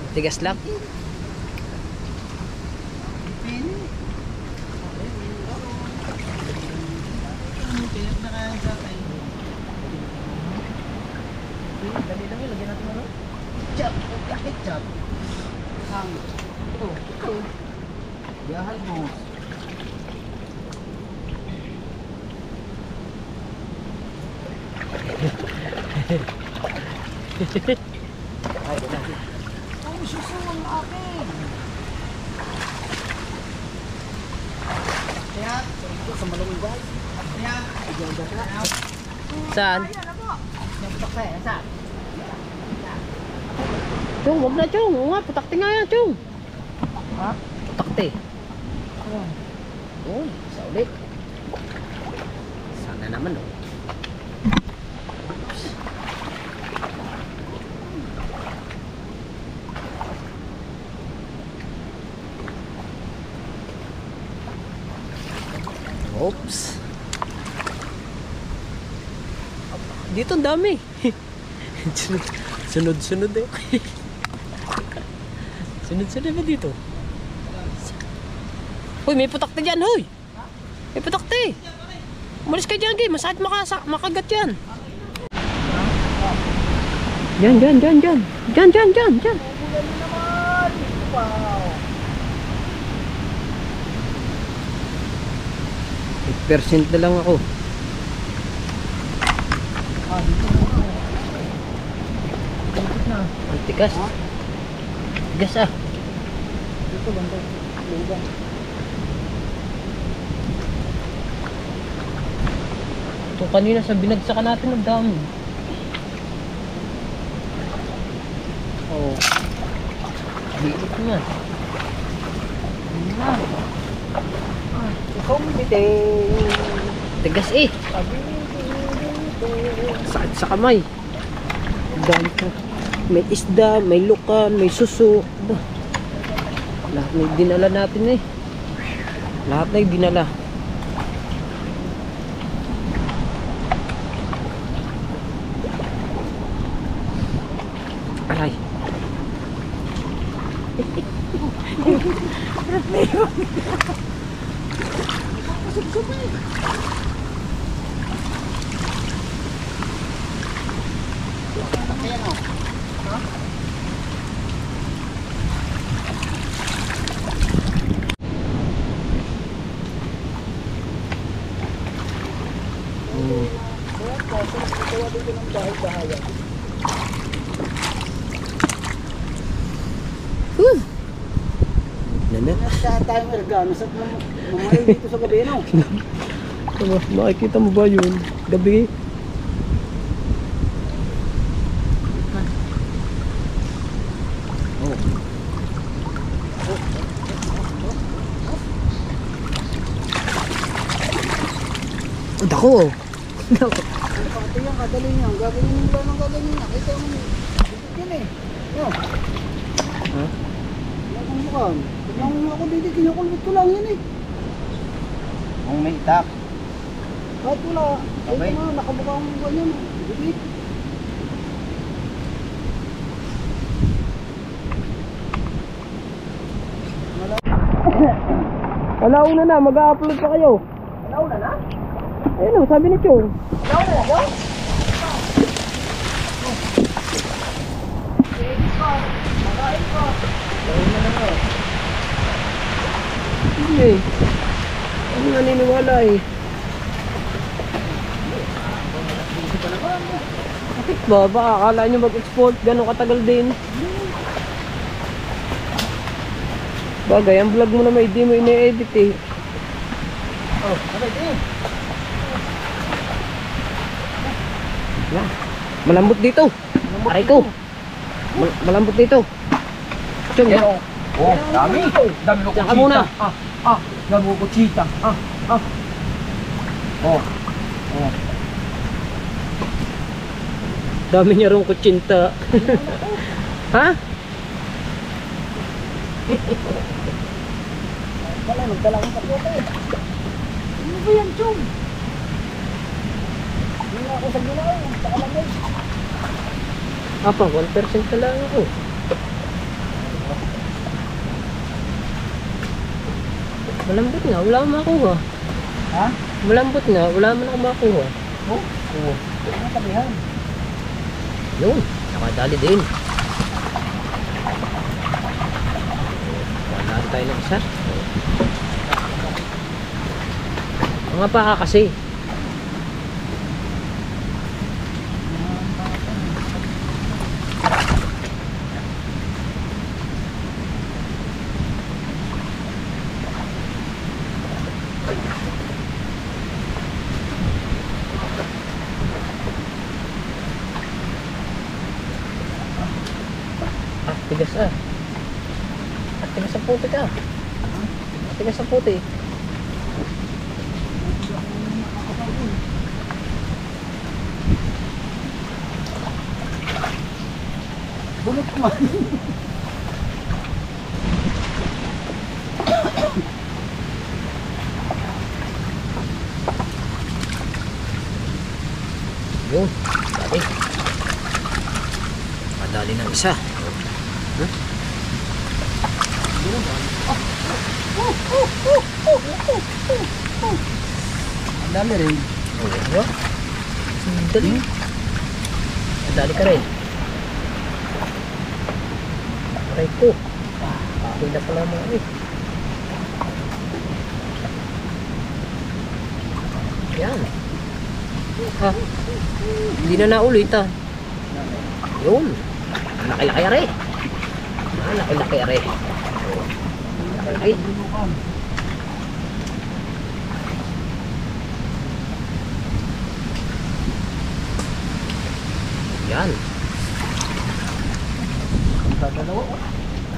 Tigas lang. Dali lang yun, lagyan natin ano? Ketchup. Ito. Yahal mo. Ang susuwang akin. Kaya, ito sa malunggay. Kaya, Saan? saan? Chong, wag na Chong. Oo nga, putakte nga yan Chong. Ha? Putakte. Sa ulit. Sana naman oh. Oops. Dito ang dami. Sunod-sunod eh. Sunod-sunod ba dito? Hoy, may putakte dyan, hoy. May putakte. Umalis ka dyan, Gay. Masakit makagat yan. Dyan. Dyan. Wow. 8% na lang ako. Ang tigas. Tigas ah. Dito banda. Lugan. Ito kanina sa binagsakan natin ang dami. Oh. Biit nga. Tigas eh. Sakit sa kamay. Dami ka. May isda, may lukan, may suso. Lahat na dinala natin eh. Lahat na dinala. Aray. Nana. Saan tayo ergano? Saan mamayo dito sa gabi, no? Makikita mo ba yun? Gabi. Dako. Pati yan, kadali niya. Gagawin mo lang ng gagawin. Nakita mo yun eh. No? Ha? Wala kang mukhang. Tignan mo ako dito, kinukulbit ko lang yan eh. Kung may itak. Kahit wala. Okay. Ito nga, nakabuka ang ganyan. Bibit. Alauna na, mag-upload pa kayo. Alauna na? Ayun o, sabi ni Chong. Alauna na daw? Hindi. Ano naniniwala eh. Bakit ba? Baka akala nyo mag-export gano'ng katagal din. Bagay, ang vlog mo naman hindi mo ine-edit eh. Oh, okay din. Yan. Malambot dito. Aray ko. Malambot dito. Chong, yan. Oh, dami. Dami ko Diyan ka muna. Dami ko chita. Oh. Dami niya rong kutsinta. Ha? Wala, nagdala akong kapote eh. Ano ba yan, Chong? Hindi nga ako sa ginaw. Saka lang yun. Apa, 1% na lang ako. Malambot nga, wala akong makuha. Ha? Malambot nga, wala man akong makuha. Oh? Oo. Ano tabihan? Yun, nakadali din. Wala tayo ng isa. Mga paka kasi. Tigas ah. At tigas ang puti ka. Tigas ang puti. Bulot man. Yun, dali. Madali ng isa. Ang dami rin. Ano? Dali. Dali ka rin. Aray ko. Ako'y na pala mga eh. Yan. Ha? Hindi na naulit ah. Yun. Laki-laki are. Laki-laki are. Laki. Yan.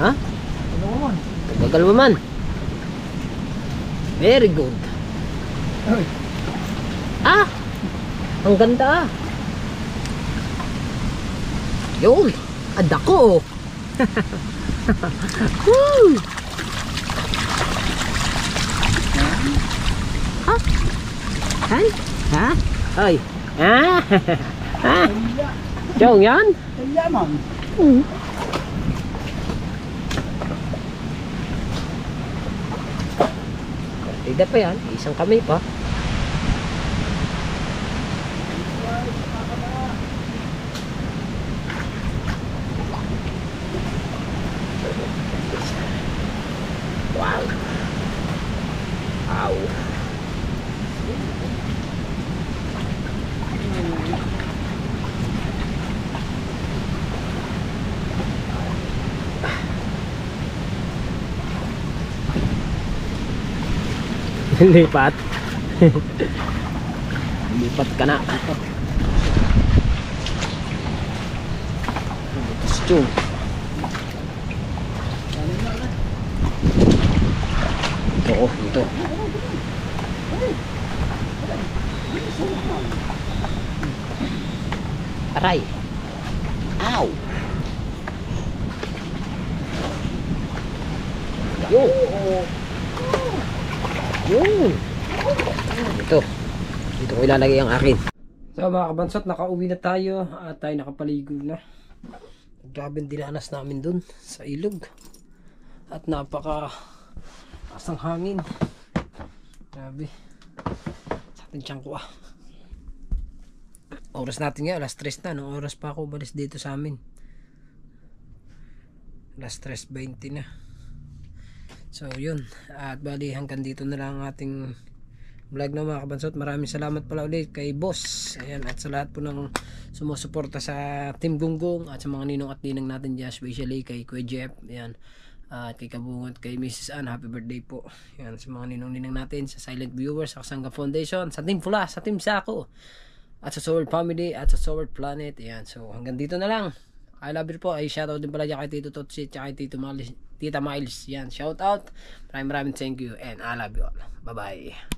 Ha? Gagalawa man. Very good. Ah! Ang ganda ah. Yun. Adako. Woo! Ha? Han? Ha? Ay. Ah! Ha? Chong yan? Yaman. Tidak pa yan. Isang kamay pa. Wow. Wow. Lipat. Lipat ka na. Stew. Oo, ito. Aray. Ow. Yo. Yun. Ito. Dito ko ilalagay ang akin. So mga kabansot, nakauwi na tayo at tayo nakapaligo na. Grabe ang dinanas namin dun sa ilog. At napaka asang hangin. Grabe. Sa ating tiyan ko ah. Oras natin nga, alas 3 na. Nung oras pa ako balis dito sa amin. Alas 3:20 na. So yun, at bali hanggang dito na lang ang ating vlog na mga kabansot. Maraming salamat pala ulit kay boss, ayan, at sa lahat po ng sumusuporta sa Team Gunggong at sa mga ninong at ninang natin dyan, especially kay Kuya Jeff, ayan, at kay Kabungot, kay Mrs. Ann, happy birthday po, ayan, sa mga ninong ninang natin, sa silent viewers, sa Kasangga Foundation, sa Team Fula, sa Team Sako, at sa Sword Family, at sa Sword Planet, ayan. So hanggang dito na lang. I love you po. Ay shoutout din pala dyan kay Tito Totsi at kay Tita Miles. Yan, shoutout. Maraming thank you and I love you all. Bye bye.